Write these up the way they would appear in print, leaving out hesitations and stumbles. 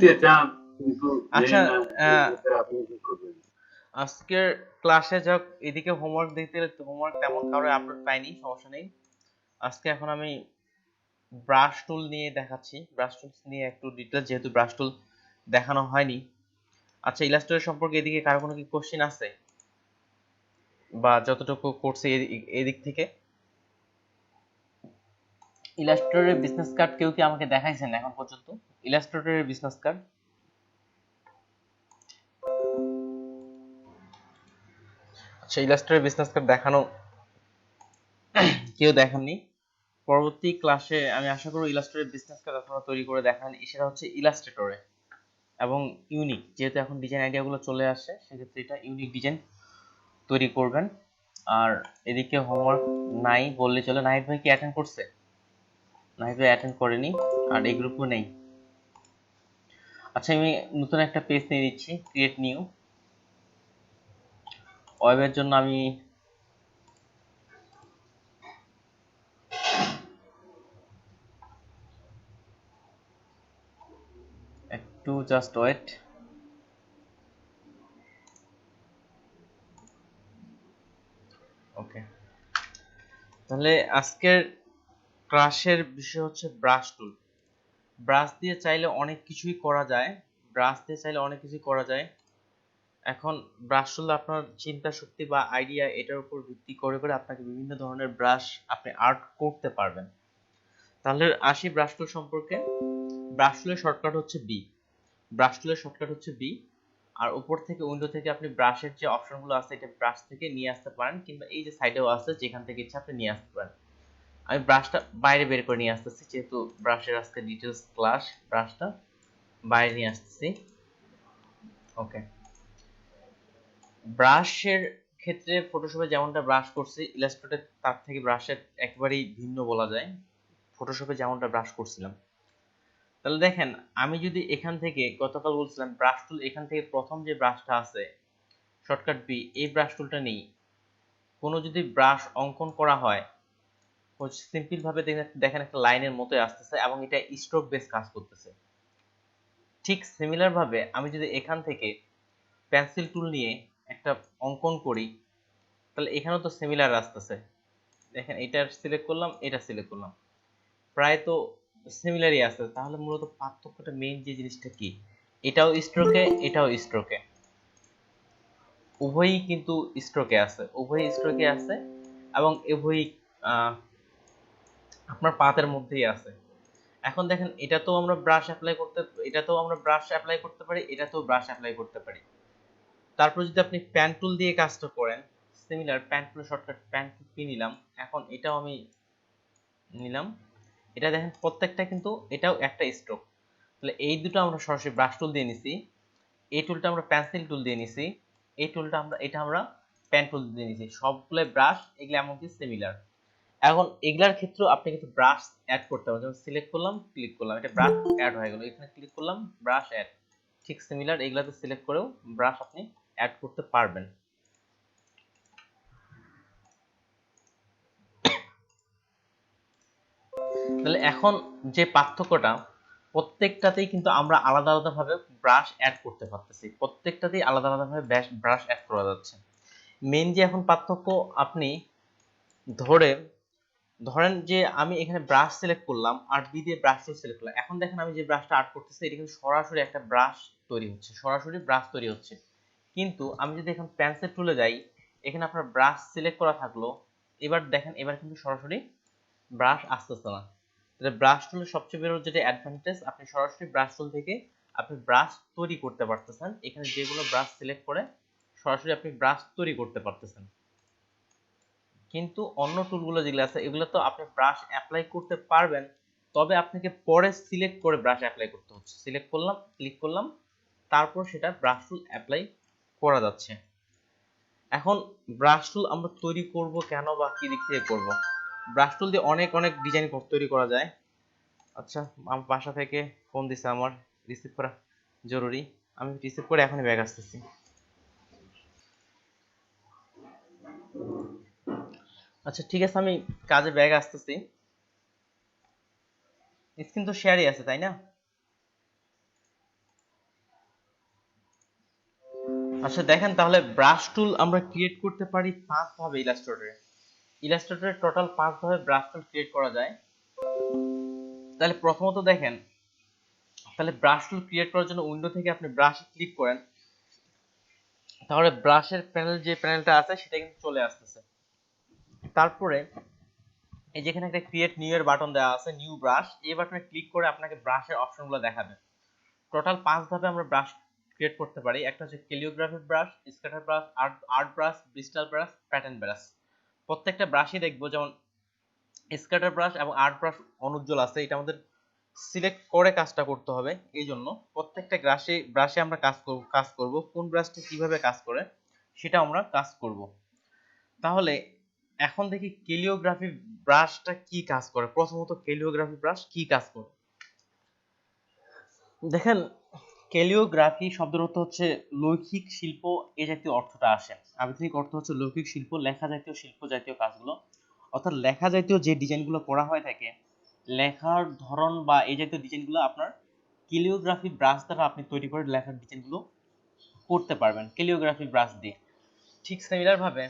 দিতে চান কিন্তু আচ্ছা, দেন না, সেক্ষেত্রে আপনি কি করবেন? আজকের ক্লাসে যাক, এদিকে হোমওয়ার্ক দিতে হোমওয়ার্ক তেমন কারো আপলোড পাইনি, সমস্যা নেই। আজকে এখন আমি ব্রাশ টুল নিয়ে দেখাচ্ছি, ব্রাশ টুলস নিয়ে একটু ডিটেইলস, যেহেতু ব্রাশ টুল দেখানো হয়নি। আচ্ছা, ইলাস্ট্রেটর সম্পর্কে এদিকে কারো কোনো কি কোশ্চেন আছে, বা যতটুকু করছি এদিক থেকে? ইলাস্ট্রেটরের বিজনেস কার্ড কেউ কি আমাকে দেখাইছেন এখন পর্যন্ত? ইলাস্ট্রেটরের বিজনেস কার্ড আচ্ছা, ইলাস্ট্রেটরের বিজনেস কার্ড দেখানো কেউ দেখাননি। পরবর্তী ক্লাসে আমি আশা করি ইলাস্ট্রেটরের বিজনেস কার্ড আপনারা তৈরি করে দেখান, সেটা হচ্ছে ইলাস্ট্রেটরে, এবং ইউনিক, যেহেতু এখন ডিজাইন আইডিয়াগুলো চলে আসে, সেক্ষেত্রে এটা ইউনিক ডিজাইন তৈরি করবেন। আর এদিকে হোমওয়ার্ক নাই বললে চলে। নাহিদ ভাই কি অ্যাটেন্ড করছে? নাহিদ ভাই অ্যাটেন্ড করেনি, আর এই গ্রুপও নেই। আচ্ছা, আমি নতুন একটা পেজ নিয়ে দিচ্ছি, ক্রিয়েট নিউ। ওয়েবের জন্য আমি একটু জাস্ট ওয়েট। ওকে, তাহলে আজকের ক্লাসের বিষয় হচ্ছে ব্রাশ টুল। ব্রাশ দিয়ে চাইলে অনেক কিছুই করা যায়, এখন ব্রাশ টুল আপনার চিন্তা শক্তি বা আইডিয়া, এটার উপর ভিত্তি করে করে আপনাকে বিভিন্ন ধরনের ব্রাশ আপনি আর্ট করতে পারবেন। তাহলে আসি ব্রাশ টুল সম্পর্কে। ব্রাশ টুলের শর্টকাট হচ্ছে বি। আর উপর থেকে, উইন্ডো থেকে আপনি ব্রাশের যে অপশনগুলো আছে, এটা ব্রাশ থেকে নিয়ে আসতে পারেন, কিংবা এই যে সাইডেও আছে, যেখান থেকে ইচ্ছা আপনি নিয়ে আসতে পারেন। আমি ব্রাশটা বাইরে বের করে নিয়ে আসতেছি, যেহেতু ব্রাশের আজকে ডিটেলস ক্লাস, ব্রাশটা বাইরে নিয়ে আসতেছি। ওকে, ব্রাশের ক্ষেত্রে ফটোশপে যেমনটা ব্রাশ করছি, ইলাস্ট্রেটরে তার থেকে ব্রাশের একেবারেই ভিন্ন বলা যায়। ফটোশপে যেমনটা ব্রাশ করছিলাম, তাহলে দেখেন, আমি যদি এখান থেকে, গতকাল বলছিলাম ব্রাশ টুল, এখান থেকে প্রথম যে ব্রাশটা আছে শর্টকাট বি, এই ব্রাশ টুলটা নেই। কোনো যদি ব্রাশ অঙ্কন করা হয়, সিম্পল ভাবে দেখেন একটা লাইনের মতোই আসতেছে, এবং এটা স্ট্রোক বেস কাজ করতেছে। ঠিক সিমিলার ভাবে আমি যদি এখান থেকে পেন্সিল টুল নিয়ে একটা অঙ্কন করি, তাহলে এখানেও তো সিমিলার আসতেছে। দেখেন, এটা সিলেক্ট করলাম, এটা সিলেক্ট করলাম, প্রায় তো সিমিলারই আছে। তাহলে মূলত পার্থক্যটা, মেইন যে জিনিসটা কি, এটাও স্ট্রোকে, এটাও স্ট্রোকে, উভয়ই কিন্তু স্ট্রোকে আছে, এবং উভয়ই আপনার পাতের মধ্যেই আছে। এখন দেখেন, এটাতেও আমরা ব্রাশ অ্যাপ্লাই করতে পারি, এটাতেও ব্রাশ অ্যাপ্লাই করতে পারি। তারপর যদি আপনি প্যান টুল দিয়ে কাজটা করেন, সিমিলার প্যান টুল শর্টকাট প্যান টুল পি নিলাম, এখন এটাও আমি নিলাম। এটা দেখেন প্রত্যেকটা কিন্তু এটাও একটা স্ট্রোক। তাহলে এই দুটো আমরা সরাসরি ব্রাশ টুল দিয়ে নিছি, এই টুলটা আমরা পেন্সিল টুল দিয়ে নিছি, এই টুলটা আমরা পেন টুল দিয়ে নিছি, সবগুলো ব্রাশ, এগুলো এমনকি সিমিলার। এখন এগুলার ক্ষেত্রেও আপনি কিন্তু ব্রাশ অ্যাড করতে পারেন। যেমন সিলেক্ট করলাম, ক্লিক করলাম, এটা ব্রাশ অ্যাড হয়ে গেল, এখানে ক্লিক করলাম, ব্রাশ অ্যাড। ঠিক সিমিলার, এগুলাতে সিলেক্ট করেও ব্রাশ আপনি অ্যাড করতে পারবেন। তাহলে এখন যে পার্থক্যটা, প্রত্যেকটাতেই কিন্তু আমরা আলাদা আলাদা ভাবে ব্রাশ অ্যাড করতে পারতেছি, প্রত্যেকটাতেই আলাদা আলাদা ভাবে ব্রাশ অ্যাড করা যাচ্ছে। মেইন যে এখন পার্থক্য, আপনি ধরেন যে আমি এখানে ব্রাশ সিলেক্ট করলাম, আর বি দিয়ে ব্রাশ টুল সিলেক্ট করলাম, এখন দেখেন আমি যে ব্রাশটা আর্ট করতেছি, এটা কিন্তু সরাসরি একটা ব্রাশ তৈরি হচ্ছে। কিন্তু আমি যদি এখন পেন্সিল টুলে যাই, এখানে আপনার ব্রাশ সিলেক্ট করা থাকলো, এবার দেখেন, এবার কিন্তু সরাসরি ব্রাশ আসতেছে না। তাহলে ব্রাশ টুলের সবচেয়ে বড় যেটা অ্যাডভান্টেজ, আপনি সরাসরি ব্রাশ টুল থেকে আপনি ব্রাশ তৈরি করতে পারতেছেন। এখানে যেগুলো ব্রাশ সিলেক্ট করে সরাসরি আপনি ব্রাশ তৈরি করতে পারতেছেন। কিন্তু অন্য টুলগুলো যেগুলো আছে, এগুলো তো আপনি ব্রাশ অ্যাপ্লাই করতে পারবেন, তবে আপনাকে পরে সিলেক্ট করে ব্রাশ অ্যাপ্লাই করতে হচ্ছে। সিলেক্ট করলাম, ক্লিক করলাম, তারপর সেটা ব্রাশ টুল অ্যাপ্লাই করা যাচ্ছে। এখন ব্রাশ টুল আমরা তৈরি করব কেন, বা কি দিক থেকে করব? ব্রাশ টুল দিয়ে অনেক অনেক ডিজাইন তৈরি করা যায়। আচ্ছা, আমার বাসা থেকে ফোন দিছে, আমার রিসিভ করা জরুরি, আমি রিসিভ করে এখনই ব্যাগ আসতেছি। আচ্ছা ঠিক আছে, আমি কাজে ব্যাগ আসতেছি। স্ক্রিন তো শেয়ারই আছে, তাই না? আচ্ছা দেখেন, তাহলে ব্রাশ টুল আমরা ক্রিয়েট করতে পারি 5 ভাবে ইলাস্ট্রেটরে টোটাল 5 ভাবে ব্রাশ টুল ক্রিয়েট করা যায়। তাহলে প্রথমত দেখেন, তাহলে ব্রাশ টুল ক্রিয়েট করার জন্য উইন্ডো থেকে আপনি ব্রাশে ক্লিক করেন, তাহলে ব্রাশের প্যানেল, যে প্যানেলটা আছে সেটা কিন্তু চলে আসতেছে। তারপরে এই যেখানে একটা ক্রিয়েট নিউ এর বাটন দেওয়া আছে, নিউ ব্রাশ, এই বাটনে ক্লিক করে আপনাকে ব্রাশের অপশনগুলো দেখাবে। টোটাল 5 ভাবে আমরা ব্রাশ ক্রিয়েট করতে পারি। একটা হচ্ছে calligraphy brush, scatter brush, art brush, bristle brush, pattern brush. প্রত্যেকটা ব্রাশই দেখবো, যেমন স্ক্যাটার ব্রাশ এবং আর্ট ব্রাশ অনুজ্জ্বল আছে, এটা আমাদের সিলেক্ট করে কাজটা করতে হবে। এই জন্য প্রত্যেকটা ব্রাশে আমরা কাজ করব কোন ব্রাশটা কিভাবে কাজ করে সেটা আমরা কাজ করব। তাহলে এখন দেখি ক্যালিওগ্রাফি ব্রাশটা কি কাজ করে। প্রথমত ক্যালিওগ্রাফি ব্রাশ কি কাজ করে দেখেন, ক্যালিওগ্রাফি শব্দের অর্থ হচ্ছে লৈখিক শিল্প, এই জাতীয় অর্থটা আসে। আবিধানিক অর্থ হচ্ছে লৈখিক শিল্প, লেখা জাতীয় শিল্প জাতীয় কাজগুলো, অর্থাৎ লেখা জাতীয় যে ডিজাইনগুলো করা হয়ে থাকে, লেখার ধরন বা এই জাতীয় ডিজাইনগুলো আপনার ক্যালিওগ্রাফি ব্রাশ দ্বারা আপনি তৈরি করে লেখার ডিজাইনগুলো করতে পারবেন ক্যালিওগ্রাফি ব্রাশ দিয়ে। ঠিক সিমিলার ভাবে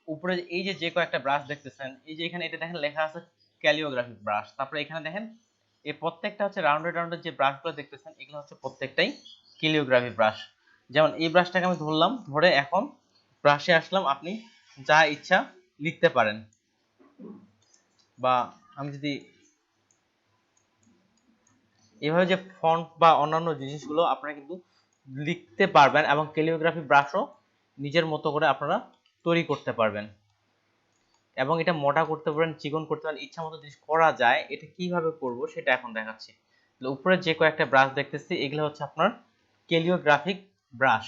উপরে এই যে যে কয়েকটা ব্রাশ দেখতেছেন, এই যে এখানে এটা দেখেন লেখা আছে ক্যালিওগ্রাফি ব্রাশ, তারপরে এখানে দেখেন এই প্রত্যেকটা হচ্ছে রাউন্ডেড যে ব্রাশগুলো দেখতেছেন এগুলো হচ্ছে প্রত্যেকটাই ক্যালিওগ্রাফি ব্রাশ। যেমন এই ব্রাশটাকে আমি ধরলাম, ধরে এখন ব্রাশে আসলাম, আপনি যা ইচ্ছা লিখতে পারেন। বা আমি যদি এভাবে যে ফন্ট বা অন্যান্য জিনিসগুলো আপনারা কিন্তু লিখতে পারবেন, এবং ক্যালিওগ্রাফি ব্রাশও নিজের মতো করে আপনারা তৈরি করতে পারবেন, এবং এটা মোটা করতে পারেন, চিকন করতে পারেন, ইচ্ছা মতো জিনিস করা যায়। এটা কিভাবে করব সেটা এখন দেখাচ্ছি। উপরে যে কয়েকটা ব্রাশ দেখতেছি এগুলো হচ্ছে আপনার ক্যালিওগ্রাফিক ব্রাশ।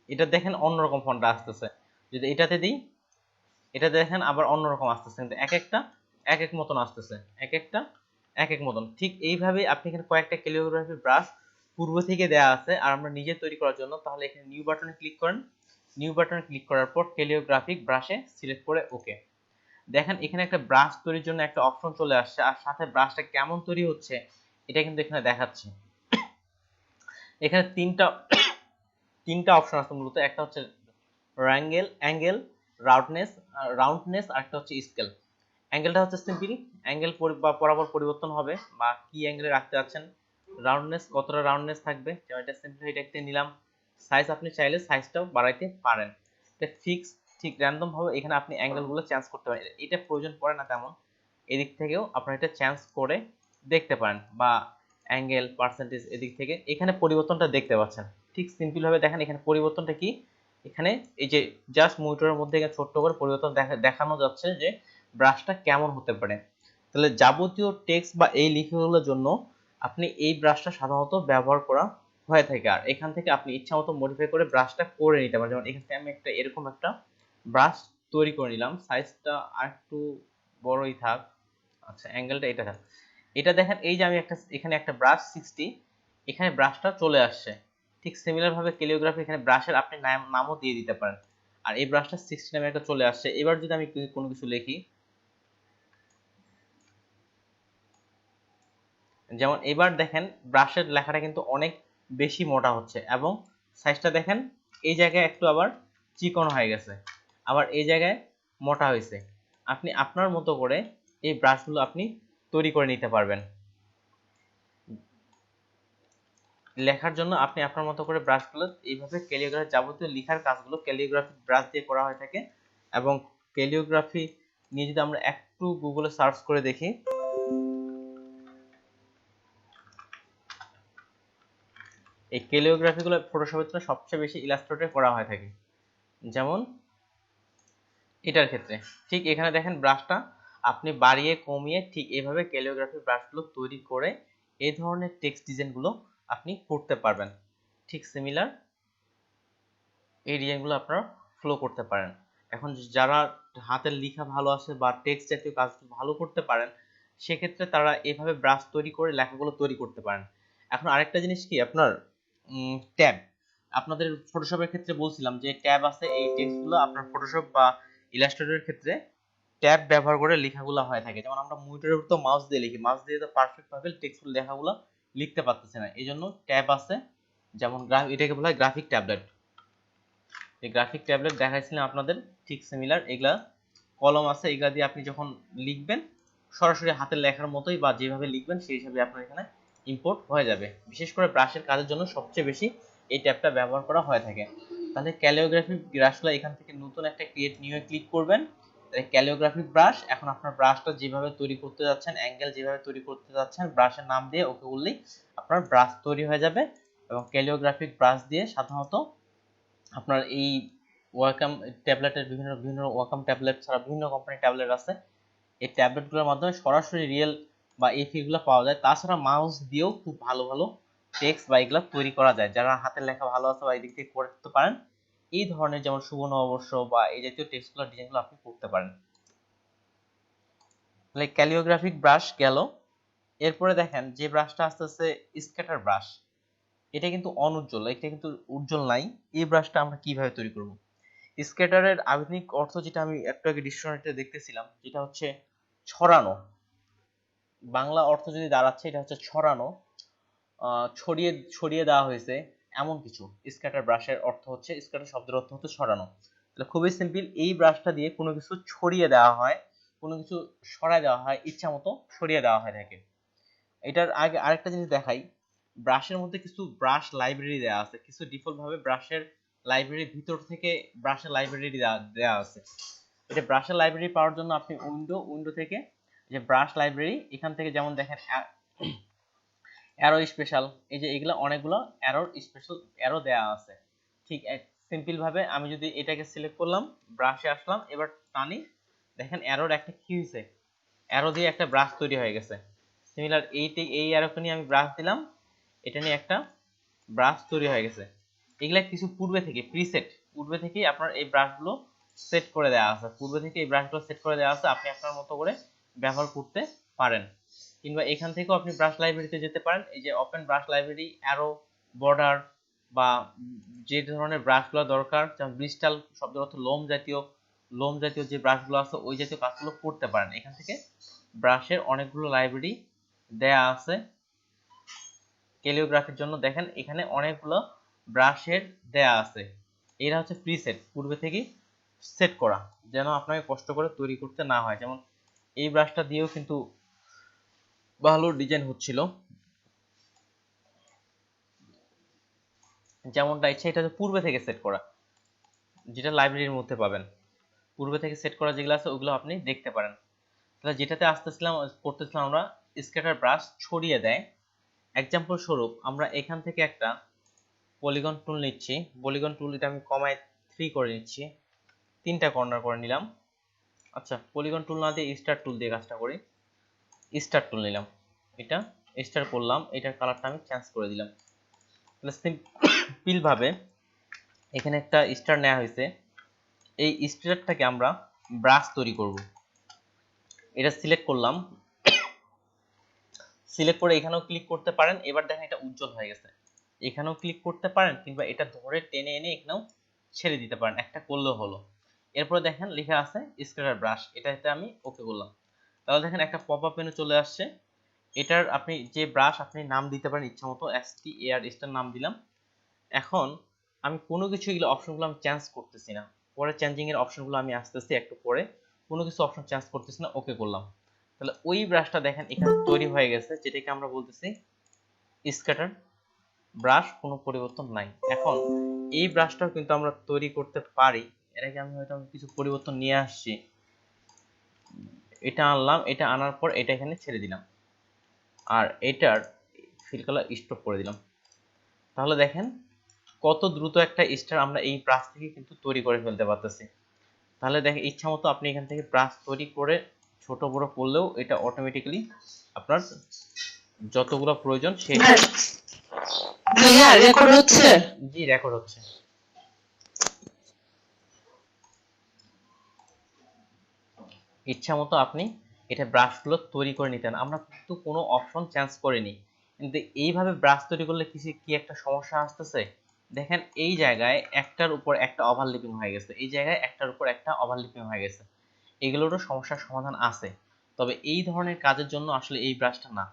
এটা দেখেন অন্যরকম ফন্ট আসতেছে, যদি এটাতে দিই এটা দেখেন আবার অন্যরকম আসতেছে, কিন্তু এক একটা এক এক মতন আসতেছে, এক একটা এক এক মতন। ঠিক এইভাবে আপনি এখানে কয়েকটা ক্যালিওগ্রাফি ব্রাশ পূর্ব থেকে দেয়া আছে আর আমরা নিজে তৈরি করার জন্য, তাহলে এখানে নিউ বাটনে ক্লিক করেন, নিউ বাটনে ক্লিক করার পর ক্যালিওগ্রাফিক ব্রাশে সিলেক্ট করে ওকে। দেখেন এখানে একটা ব্রাশ তৈরির জন্য একটা অপশন চলে আসছে, আর সাথে ব্রাশটা কেমন তৈরি হচ্ছে এটা কিন্তু এখানে দেখাচ্ছে। এখানে তিনটা অপশন আছে মূলত, একটা হচ্ছে অ্যাঙ্গেল, রাউন্ডনেস আর একটা হচ্ছে স্কেল। অ্যাঙ্গেলটা হচ্ছে সিম্পল, অ্যাঙ্গেল বা বরাবর পরিবর্তন হবে বা কি অ্যাঙ্গেলে রাখতে যাচ্ছেন। রাউন্ডনেস, কতটা রাউন্ডনেস থাকবে, যেমন এটা সিম্পল, এটা একটা নিলাম। সাইজ আপনি চাইলে সাইজটাও বাড়াইতে পারেন। এটা ফিক্স, ঠিক র্যান্ডম ভাবে এখানে আপনি অ্যাঙ্গেলগুলো চেঞ্জ করতে পারেন, এটা প্রয়োজন পড়ে না তেমন। এদিক থেকেও আপনারা এটা চেঞ্জ করে দেখতে পারেন, বা অ্যাঙ্গেল পার্সেন্টেজ এদিক থেকে এখানে পরিবর্তনটা দেখতে পাচ্ছেন। ঠিক সিম্পল ভাবে দেখেন এখানে পরিবর্তনটা কি, এখানে এই যে জাস্ট মনিটরের মধ্যে এখানে ছোট্ট করে পরিবর্তন দেখানো যাচ্ছে যে ব্রাশটা কেমন হতে পারে। তাহলে যাবতীয় টেক্সট বা এই লেখাগুলোর জন্য আপনি এই ব্রাশটা সাধারণত ব্যবহার করা হয়ে থাকে, আর এখান থেকে আপনি ইচ্ছা মতো মডিফাই করে ব্রাশটা করে নিতে পারেন। যেমন এখান থেকে আমি একটা এরকম একটা ব্রাশ তৈরি করে নিলাম, সাইজটা আরেকটু বড়ই থাক, আচ্ছা অ্যাঙ্গেলটা এটা থাক। এটা দেখেন এই যে আমি এখানে একটা ব্রাশ 60, এখানে ব্রাশটা চলে আসছে। ঠিক সিমিলার ভাবে ক্যালিওগ্রাফি এখানে ব্রাশের আপনি নামও দিয়ে দিতে পারেন, আর এই ব্রাশটা 60 নামে একটা চলে আসছে। এবার যদি আমি কোনো কিছু লিখি, যেমন এবার দেখেন ব্রাশের লেখাটা কিন্তু অনেক বেশি মোটা হচ্ছে, এবং সাইজটা দেখেন এই জায়গায় একটু আবার চিকন হয়ে গেছে, আবার এই জায়গায় মোটা হয়েছে। আপনি আপনার মতো করে এই ব্রাশগুলো আপনি তৈরি করে নিতে পারবেন। লেখার জন্য আপনি আপনার মতো করে ব্রাশগুলো এইভাবে ক্যালিওগ্রাফি, যাবতীয় লেখার কাজগুলো ক্যালিওগ্রাফি ব্রাশ দিয়ে করা হয়ে থাকে। এবং ক্যালিওগ্রাফি নিয়ে যদি আমরা একটু গুগলে সার্চ করে দেখি, এই ক্যালিওগ্রাফিগুলো ফটোশপের তুলনায় সবচেয়ে বেশি ইলাস্ট্রেটরে করা হয়ে থাকে। যেমন এটার ক্ষেত্রে ঠিক এখানে দেখেন ব্রাশটা আপনি বাড়িয়ে কমিয়ে ঠিক এইভাবে ক্যালিওগ্রাফি ব্রাশগুলো তৈরি করে এই ধরনের টেক্সট ডিজাইনগুলো আপনি করতে পারবেন। ঠিক সিমিলার এই ডিজাইনগুলো আপনারা ফ্লো করতে পারেন। এখন যারা হাতের লেখা ভালো আসে বা টেক্সট জাতীয় কাজ ভালো করতে পারেন, সেক্ষেত্রে তারা এভাবে ব্রাশ তৈরি করে লেখাগুলো তৈরি করতে পারেন। এখন আরেকটা জিনিস কি, আপনার ট্যাব, আপনাদের ফটোশপের ক্ষেত্রে বলছিলাম যে ট্যাব আছে, এই টেক্সটগুলো আপনার ফটোশপ বা ইলাস্ট্রেটরের ক্ষেত্রে ট্যাব ব্যবহার করে লেখাগুলো হয়ে থাকে। যেমন আমরা মনিটরের উপর তো মাউস দিয়ে লিখি, মাউস দিয়ে তো পারফেক্ট ভাবে টেক্সটগুলো লেখাগুলো লিখতে পারতেছে না, এই জন্য ট্যাব আছে। যেমন এটাকে বলা হয় গ্রাফিক ট্যাবলেট। যে গ্রাফিক ট্যাবলেট দেখাইছিলাম আপনাদের ঠিক সিমিলার, এগুলা কলম আছে, এগুলা দিয়ে আপনি যখন লিখবেন সরাসরি হাতের লেখার মতোই বা যেভাবে লিখবেন সেই হিসাবে আপনার এখানে ইম্পোর্ট হয়ে যাবে। বিশেষ করে ব্রাশের কাজের জন্য সবচেয়ে বেশি এই ট্যাবটা ব্যবহার করা হয়ে থাকে। তাহলে ক্যালিওগ্রাফি ব্রাশগুলো এখান থেকে নতুন একটা ক্রিয়েট নিউ এ ক্লিক করবেন। ক্যালিওগ্রাফিক ব্রাশ, এখন আপনার ব্রাশটা যেভাবে তৈরি করতে যাচ্ছেন, অ্যাঙ্গেল যেভাবে তৈরি করতে যাচ্ছেন, ব্রাশের নাম দিয়ে ওকে বললেই আপনার ব্রাশ তৈরি হয়ে যাবে। এবং ক্যালিওগ্রাফিক ব্রাশ দিয়ে সাধারণত আপনার এই ওয়াকাম ট্যাবলেটের বিভিন্ন বিভিন্ন ওয়াকাম ট্যাবলেট ছাড়া বিভিন্ন কোম্পানির ট্যাবলেট আছে, এই ট্যাবলেটগুলোর মাধ্যমে সরাসরি রিয়েল বা এই ফিগুলো পাওয়া যায়। তাছাড়া মাউস দিয়েও খুব ভালো ভালো টেক্সট বা এগুলো তৈরি করা যায়। যারা হাতের লেখা ভালো আছে বা এই দিক থেকে করতে পারেন, এই ধরনের যেমন শুভ নববর্ষ বা এই জাতীয় টেক্সটগুলো ডিজাইনগুলো আপনি করতে পারেন। তাহলে ক্যালিওগ্রাফিক ব্রাশ গেল। এরপরে দেখেন যে ব্রাশটা আস্তে আস্তে স্ক্যাটার ব্রাশ, এটা কিন্তু অনুজ্জ্বল, এটা কিন্তু উজ্জ্বল নাই। এই ব্রাশটা আমরা কিভাবে তৈরি করব? স্ক্যাটারের আধুনিক অর্থ যেটা আমি একটু আগে ডিকশনারিতে দেখতেছিলাম, যেটা হচ্ছে ছড়ানো। বাংলা অর্থ যদি দাঁড়াচ্ছে এটা হচ্ছে ছড়ানো, ছড়িয়ে ছড়িয়ে দেওয়া হয়েছে এমন কিছু। স্ক্যাটার ব্রাশের অর্থ হচ্ছে, স্ক্যাটার শব্দের অর্থ হচ্ছে ছড়ানো। তাহলে খুবই সিম্পল, এই ব্রাশটা দিয়ে কোনো কিছু ছড়িয়ে দেওয়া হয়, কোনো কিছু সরায় দেওয়া হয়, ইচ্ছা মতো ছড়িয়ে দেওয়া হয় থাকে। এটার আগে আরেকটা জিনিস দেখাই, ব্রাশের মধ্যে কিছু ব্রাশ লাইব্রেরি দেওয়া আছে, কিছু ডিফল্ট ভাবে ব্রাশের লাইব্রেরির ভিতর থেকে ব্রাশের লাইব্রেরি দেওয়া আছে। এটা ব্রাশের লাইব্রেরি পাওয়ার জন্য আপনি উইন্ডো থেকে যে ব্রাশ লাইব্রেরি, এখান থেকে যেমন দেখেন অ্যারো স্পেশাল, এই যে এগুলো অনেকগুলো অ্যারো স্পেশাল অ্যারো দেওয়া আছে। ঠিক সিম্পল ভাবে আমি যদি এটাকে সিলেক্ট করলাম, ব্রাশে আসলাম, এবার টানি, দেখেন অ্যারোর একটা কি হয়েছে, অ্যারো দিয়ে একটা ব্রাশ তৈরি হয়ে গেছে। সিমিলার এই অ্যারোকে নিয়ে আমি ব্রাশ দিলাম, এটা নিয়ে একটা ব্রাশ তৈরি হয়ে গেছে। এগুলা কিছু পূর্বে থেকে প্রিসেট, পূর্বে থেকেই আপনার এই ব্রাশগুলো সেট করে দেওয়া আছে, পূর্বে থেকে এই ব্রাশগুলো সেট করে দেওয়া আছে, আপনি আপনার মতো করে ব্যবহার করতে পারেন। কিংবা এখান থেকেও আপনি ব্রাশ লাইব্রেরিতে যেতে পারেন, এই যে open brush library, arrow, border বা যে ধরনের ব্রাশগুলো দরকার, যেমন ব্রিস্টাল শব্দের অর্থ লোম জাতীয় যে ব্রাশগুলো আছে ওই জাতীয় কাজগুলো করতে পারেন। এখান থেকে ব্রাশের অনেকগুলো লাইব্রেরি দেয়া আছে। ক্যালিওগ্রাফির জন্য দেখেন এখানে অনেকগুলো ব্রাশের দেয়া আছে, এরা হচ্ছে প্রিসেট, পূর্বে থেকেই সেট করা, যেন আপনাকে কষ্ট করে তৈরি করতে না হয়। যেমন এই ব্রাশটা দিয়েও কিন্তু ভালো ডিজাইন হচ্ছিল, যেমনটা ইচ্ছা। এটা হচ্ছে পূর্বে থেকে সেট করা, যেটা লাইব্রেরির মধ্যে পাবেন। পূর্বে থেকে সেট করা যেগুলো আছে ওগুলো আপনি দেখতে পারেন। তাহলে যেটাতে করতেছিলাম আমরা, স্ক্যাটার ব্রাশ ছড়িয়ে দেয়। এক্সাম্পল স্বরূপ আমরা এখান থেকে একটা পলিগন টুল নিচ্ছি, পলিগন টুল এটা আমি কমায় 3 করে নিচ্ছি, 3টা কর্নার করে নিলাম। আচ্ছা, পলিগন টুল না দিয়ে স্টার টুল দিয়ে কাজটা করি। স্টার টুল নিলাম, এটা স্টার করলাম, এটার কালারটা আমি চেঞ্জ করে দিলাম। তাহলে সিম্পল ভাবে এখানে একটা স্টার নেওয়া হয়েছে, এই স্টারটাকে আমরা ব্রাশ তৈরি করব। এটা সিলেক্ট করলাম, সিলেক্ট করে এখানেও ক্লিক করতে পারেন। এবার দেখেন এটা উজ্জ্বল হয়ে গেছে, এখানেও ক্লিক করতে পারেন, কিংবা এটা ধরে টেনে এনে এখানেও ছেড়ে দিতে পারেন, একটা করলেও হলো। এরপরে দেখেন লেখা আছে স্ক্যাটার ব্রাশ, এটাতে আমি ওকে করলাম। তাহলে দেখেন একটা পপ আপ মেনু চলে আসছে। এটার আপনি যে ব্রাশ আপনি নাম দিতে পারেন ইচ্ছা মতো, STAR স্টার নাম দিলাম। এখন আমি কোনো কিছু এগুলো অপশনগুলো আমি চেঞ্জ করতেছি না, পরে চেঞ্জিং এর অপশনগুলো আমি আসতেছি একটু পরে, কোনো কিছু অপশন চেঞ্জ করতেছি না, ওকে করলাম। তাহলে ওই ব্রাশটা দেখেন এখানে তৈরি হয়ে গেছে, যেটাকে আমরা বলতেছি স্ক্যাটার ব্রাশ, কোনো পরিবর্তন নাই। এখন এই ব্রাশটাও কিন্তু আমরা তৈরি করতে পারি। এর আগে আমি হয়তো কিছু পরিবর্তন নিয়ে আসছি, এটা আনলাম, এটা আনার পর এটা এখানে ছেড়ে দিলাম, আর এটার ফিল কালার স্টপ করে দিলাম। তাহলে দেখেন কত দ্রুত একটা স্টার আমরা এই ব্রাশ থেকে কিন্তু তৈরি করে ফেলতে পারতেছি। তাহলে দেখেন ইচ্ছা মতো আপনি এখান থেকে ব্রাশ তৈরি করে ছোট বড় করলেও এটা অটোমেটিক্যালি আপনার যতগুলো প্রয়োজন সেই ভাইয়া রেকর্ড হচ্ছে? জি রেকর্ড হচ্ছে। ইচ্ছা মতো আপনি এটা ব্রাশগুলো তৈরি করে নিতেন, আমরা কিন্তু কোনো অপশন চেঞ্জ করিনি। কিন্তু এইভাবে ব্রাশ তৈরি করলে কি একটা সমস্যা আসতেছে, দেখেন এই জায়গায় একটার উপর একটা ওভারল্যাপিং হয়ে গেছে, এই জায়গায় একটার উপর একটা ওভারল্যাপিং হয়ে গেছে। এগুলোরও সমস্যার সমাধান আছে, তবে এই ধরনের কাজের জন্য আসলে এই ব্রাশটা না,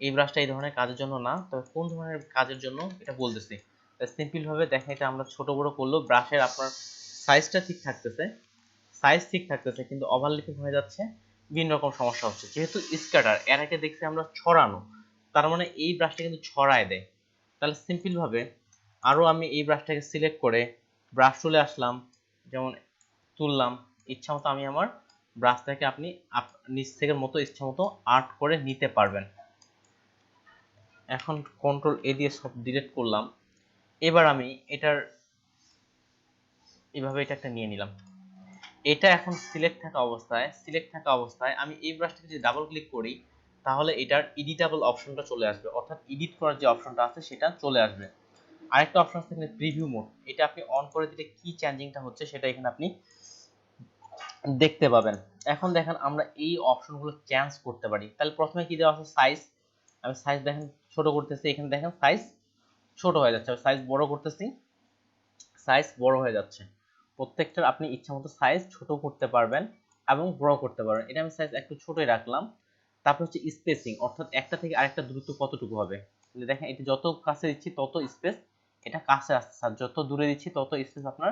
এই ব্রাশটা এই ধরনের কাজের জন্য না। তবে কোন ধরনের কাজের জন্য এটা বলতেছি। সিম্পল ভাবে দেখেন এটা আমরা ছোট বড় করলেও ব্রাশের আপনার সাইজটা ঠিক থাকতেছে, কিন্তু ওভারল্যাপিং হয়ে যাচ্ছে, বিভিন্ন রকম সমস্যা হচ্ছে। যেহেতু স্ক্যাটার এর আগে দেখছি আমরা ছড়ানো, তার মানে এই ব্রাশটা কিন্তু ছড়ায় দেয়। তাহলে সিম্পল ভাবে আরো আমি এই ব্রাশটাকে সিলেক্ট করে ব্রাশ টুলে আসলাম, যেমন তুললাম, ইচ্ছা মতো আমি আমার ব্রাশটাকে আপনি নিচ থেকে মতো ইচ্ছা মতো আর্ট করে নিতে পারবেন। এখন কন্ট্রোল এ দিয়ে সব ডিলিট করলাম। এবার আমি এটার এইভাবে এটা একটা নিয়ে নিলাম। এটা এখন সিলেক্ট থাকা অবস্থায় আমি এই ব্রাশটাকে যদি ডাবল ক্লিক করি তাহলে এটার এডিটেবল অপশনটা চলে আসবে, অর্থাৎ এডিট করার যে অপশনটা আছে সেটা চলে আসবে। আরেকটা অপশন আছে এখানে প্রিভিউ মোড, এটা আপনি অন করে দিলে কি চেঞ্জিংটা হচ্ছে সেটা এখানে আপনি দেখতে পাবেন। এখন দেখেন আমরা এই অপশনগুলো চেঞ্জ করতে পারি। তাহলে প্রথমে কি দেওয়া আছে সাইজ, আমি সাইজ দেখেন ছোট করতেছি, এখানে দেখেন সাইজ ছোট হয়ে যাচ্ছে, আমি সাইজ বড় করতেছি, সাইজ বড় হয়ে যাচ্ছে। প্রত্যেকটার আপনি ইচ্ছামতো সাইজ ছোট করতে পারবেন এবং বড় করতে পারবেন। এটা আমি সাইজ একটু ছোটই রাখলাম। তারপর হচ্ছে স্পেসিং, অর্থাৎ একটা থেকে আরেকটা দূরত্ব কতটুকু হবে। দেখেন এটা যত কাছে দিচ্ছি তত স্পেস এটা কাছে আসছে, আর যত দূরে দিচ্ছি তত স্পেস আপনার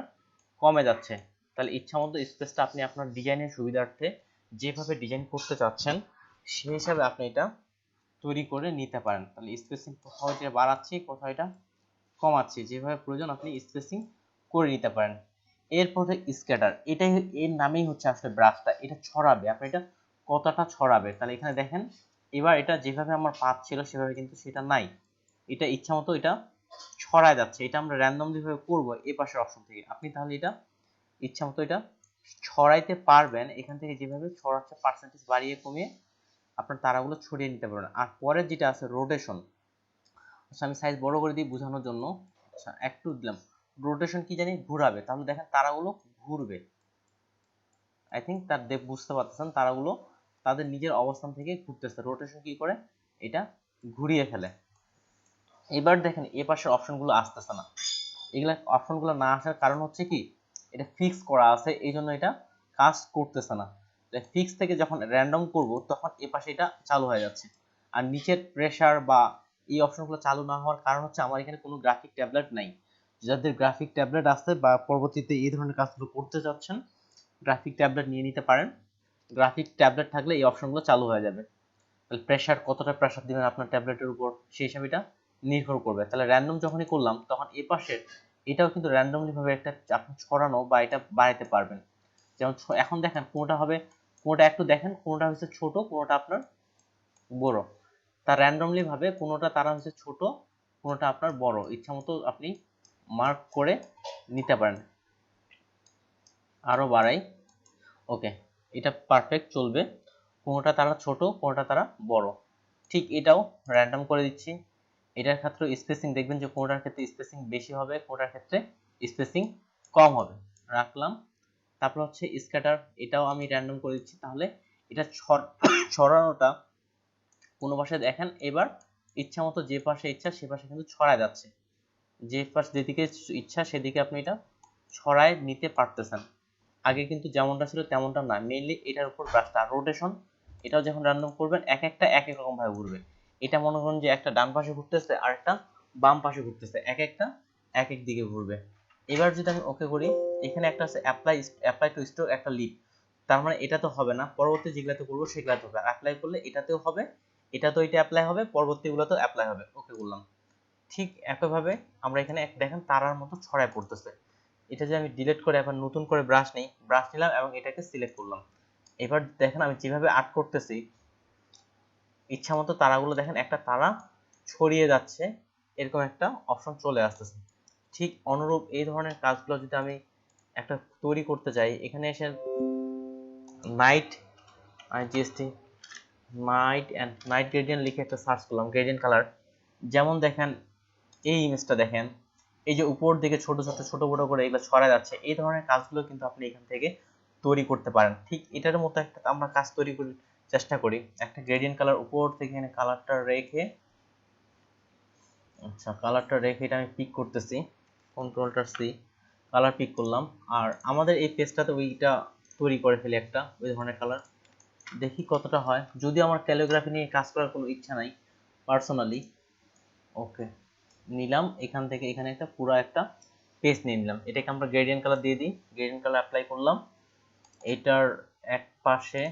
কমে যাচ্ছে। তাহলে ইচ্ছামতো স্পেসটা আপনি আপনার ডিজাইনের সুবিধার্থে যেভাবে ডিজাইন করতে চাচ্ছেন সেই হিসাবে আপনি এটা তৈরি করে নিতে পারেন। তাহলে স্পেসিং কোথাও এটা বাড়াচ্ছি, কোথাও এটা কমাচ্ছি, যেভাবে প্রয়োজন আপনি স্পেসিং করে নিতে পারেন। এরপরে স্ক্যাটার, এটাই এর নামেই হচ্ছে আসলে ব্রাশটা, এটা ছড়াবে, আপনি এটা কতটা ছড়াবে। তাহলে এখানে দেখেন এবার এটা যেভাবে আমার পাত ছিল সেভাবে কিন্তু সেটা নাই, এটা ইচ্ছামতো এটা ছড়ায় যাচ্ছে। এটা আমরা র্যান্ডমলি ভাবে করব এই পাশের অপশন থেকে, আপনি তাহলে এটা ইচ্ছামতো এটা ছড়াইতে পারবেন। এখান থেকে যেভাবে ছড়াচ্ছে পার্সেন্টেজ বাড়িয়ে কমিয়ে আপনার তারাগুলো ছড়িয়ে নিতে পারবেন। আর পরের যেটা আছে রোটেশন, আচ্ছা আমি সাইজ বড় করে দিই বোঝানোর জন্য, আচ্ছা একটু দিলাম। রোটেশন কি জানি ঘোরাবে, তাহলে দেখেন তারাগুলো ঘুরবে। আই থিঙ্ক তার বুঝতে পারতেছেন তারাগুলো তাদের নিজের অবস্থান থেকে ঘুরতেছে। রোটেশন কি করে, এটা ঘুরিয়ে ফেলে। এবার দেখেন এ পাশের অপশনগুলো আসতেছে না, এগুলা অপশনগুলো না আসার কারণ হচ্ছে কি এটা ফিক্স করা আছে, এই জন্য এটা কাজ করতেছে না। ফিক্স থেকে যখন র্যান্ডম করব তখন এ পাশে এটা চালু হয়ে যাচ্ছে। আর নিচের প্রেসার বা এই অপশনগুলো চালু না হওয়ার কারণ হচ্ছে আমার এখানে কোনো গ্রাফিক ট্যাবলেট নাই। যাদের গ্রাফিক ট্যাবলেট আছে বা পরবর্তীতে এই ধরনের কাজগুলো করতে চাচ্ছেন গ্রাফিক ট্যাবলেট নিয়ে নিতে পারেন। গ্রাফিক ট্যাবলেট থাকলে এই অপশনগুলো চালু হয়ে যাবে। তাহলে প্রেসার কতটা প্রেসার দিবেন আপনার ট্যাবলেটের উপর সেই হিসাবে এটা নির্ভর করবে। তাহলে র্যান্ডম যখনই করলাম তখন এ পাশের এটাও কিন্তু র্যান্ডমলি ভাবে একটা আপনি ছড়ানো বা এটা বাড়াইতে পারবেন। যেমন এখন দেখেন কোনটা হবে, কোনটা একটু দেখেন, কোনটা হচ্ছে ছোট কোনটা আপনার বড়। তার র্যান্ডমলি ভাবে কোনটা তারা হচ্ছে ছোট কোনটা আপনার বড়, ইচ্ছামতো আপনি মার্ক করে নিতে পারেন। আরো বাড়াই, ওকে এটা পারফেক্ট চলবে। কোনটা তারা ছোট কোনটা তারা বড়, ঠিক এটাও র্যান্ডম করে দিচ্ছি। এটার ক্ষেত্রে স্পেসিং দেখবেন যে কোনটার ক্ষেত্রে স্পেসিং বেশি হবে কোনটার ক্ষেত্রে স্পেসিং কম হবে, রাখলাম। তারপর হচ্ছে স্ক্যাটার, এটাও আমি র্যান্ডম করে দিচ্ছি। তাহলে এটা ছড়ানোটা কোনো পাশে দেখেন এবার ইচ্ছা মতো যে পাশে ইচ্ছা সে পাশে কিন্তু ছড়ায় যাচ্ছে, যে পাশে যেদিকে ইচ্ছা সেদিকে আপনি এটা ছড়ায় নিতে পারতেছেন। আগে কিন্তু যেমনটা ছিল তেমনটা না, মেইনলি এটার উপর ব্রাশটা। রোটেশন এটাও যখন র্যান্ডম করবেন এক একটা এক এক রকম ভাবে ঘুরবে। এটা মনে করুন যে একটা ডান পাশে ঘুরতেছে আর একটা বাম পাশে ঘুরতেছে, এক একটা এক এক দিকে ঘুরবে। এবার যদি আমি ওকে করি, এখানে একটা আছে অ্যাপ্লাই টু স্টোর একটা লিপ, তার মানে এটা তো হবে না, পরবর্তী যেগুলাতে করবো সেগুলাতে হবে। অ্যাপ্লাই করলে এটাতেও হবে, এটাতেও এটা অ্যাপ্লাই হবে, পরবর্তীগুলোতেও অ্যাপ্লাই হবে। ওকে করলাম। ঠিক একইভাবে আমরা এখানে দেখেন তারার মতো ছড়ায় পড়তেছে। এটা যে আমি ডিলিট করে এখন নতুন করে ব্রাশ নেই, ব্রাশ নিলাম এবং এটাকে সিলেক্ট করলাম। এবার দেখেন আমি যেভাবে আর্ট করতেছি ইচ্ছামতো তারাগুলো দেখেন একটা তারা ছড়িয়ে যাচ্ছে, এরকম একটা অপশন চলে আসতেছে। ঠিক অনুরূপ এই ধরনের কাজগুলো যদি আমি একটা তৈরি করতে চাই, এখানে এসে night GST night and night gradient লিখে একটা সার্চ করলাম, গ্রেডিয়েন্ট কালার। যেমন দেখেন এই ইমেজটা দেখেন, এই যে উপর দিকে ছোট ছোট ছোট বড় করে এগুলো ছড়া যাচ্ছে, এই ধরনের কাজগুলো কিন্তু আপনি এখান থেকে তৈরি করতে পারেন। ঠিক এটার মতো একটা আমরা কাজ তৈরি করি, চেষ্টা করি একটা গ্রেডিয়েন্ট কালার উপর থেকে এখানে কালারটা রেখে, আচ্ছা কালারটা রেখে এটা আমি পিক করতেছি, কন্ট্রোলটা সি, কালার পিক করলাম। আর আমাদের এই পেজটাতে ওইটা তৈরি করে ফেলি একটা ওই ধরনের কালার, দেখি কতটা হয়। যদি আমার ক্যালিগ্রাফি নিয়ে কাজ করার কোনো ইচ্ছা নাই পার্সোনালি, ওকে নিলাম, এখান থেকে এখানে একটা পুরো একটা পেজ নিয়ে নিলাম, এটাকে আমরা গ্রেডিয়েন্ট কালার দিয়ে দিই, গ্রেডিয়েন্ট কালার অ্যাপ্লাই করলাম, এটার এক পাশে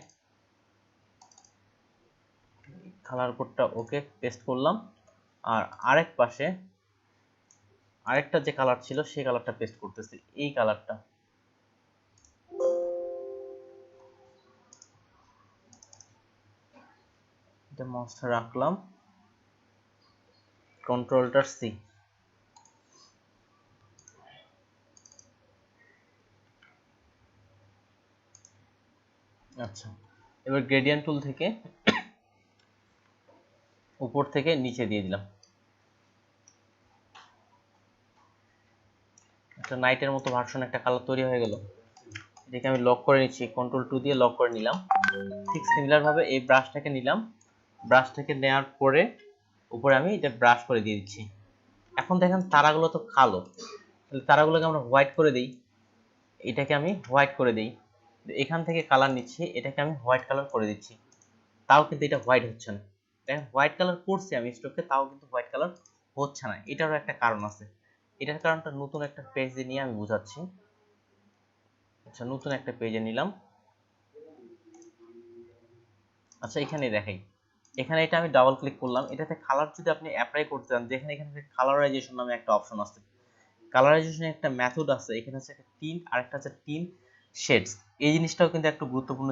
কালার কোডটা ওকে পেস্ট করলাম, আর আরেক পাশে আরেকটা যে কালার ছিল সেই কালারটা পেস্ট করতেছি, এই কালারটা। এটা মাউসটা রাখলাম, কন্ট্রোলটার সি। আচ্ছা, এবার গ্রেডিয়েন্ট টুল থেকে উপর থেকে নিচে দিয়ে দিলাম, একটা নাইটের মতো ভার্সন একটা কালার তৈরি হয়ে গেল। এটাকে আমি লক করে নিচ্ছি, কন্ট্রোল 2 দিয়ে লক করে নিলাম। ঠিক সিমিলার ভাবে এই ব্রাশটাকে নিলাম, ব্রাশটাকে নেওয়ার পরে উপরে আমি এটা ব্রাশ করে দিয়ে দিচ্ছি। এখন দেখেন তারাগুলো তো কালো, তাহলে তারাগুলোকে আমরা হোয়াইট করে দিই, এটাকে আমি হোয়াইট করে দিই, এখান থেকে কালার নিচ্ছি, এটাকে আমি হোয়াইট কালার করে দিচ্ছি, তাও কিন্তু এটা হোয়াইট হচ্ছে না। দেখেন হোয়াইট কালার করছি আমি স্ট্রোকে, তাও কিন্তু হোয়াইট কালার হচ্ছে না, এটারও একটা কারণ আছে। এটার কারণটা নতুন একটা পেজে নিয়ে আমি বুঝাচ্ছি। আচ্ছা, নতুন একটা পেজে নিলাম। আচ্ছা, এখানে দেখাই, এখানে এটা আমি ডাবল ক্লিক করলাম, এটাতে কালার যদি আপনি অ্যাপ্লাই করতে চান, যেখানে এখানে কালারাইজেশন নামে একটা অপশন আছে, কালারাইজেশনের একটা মেথড আছে, এখানে হচ্ছে একটা টিন আর একটা হচ্ছে টিন শেডস। এই জিনিসটাও কিন্তু একটা গুরুত্বপূর্ণ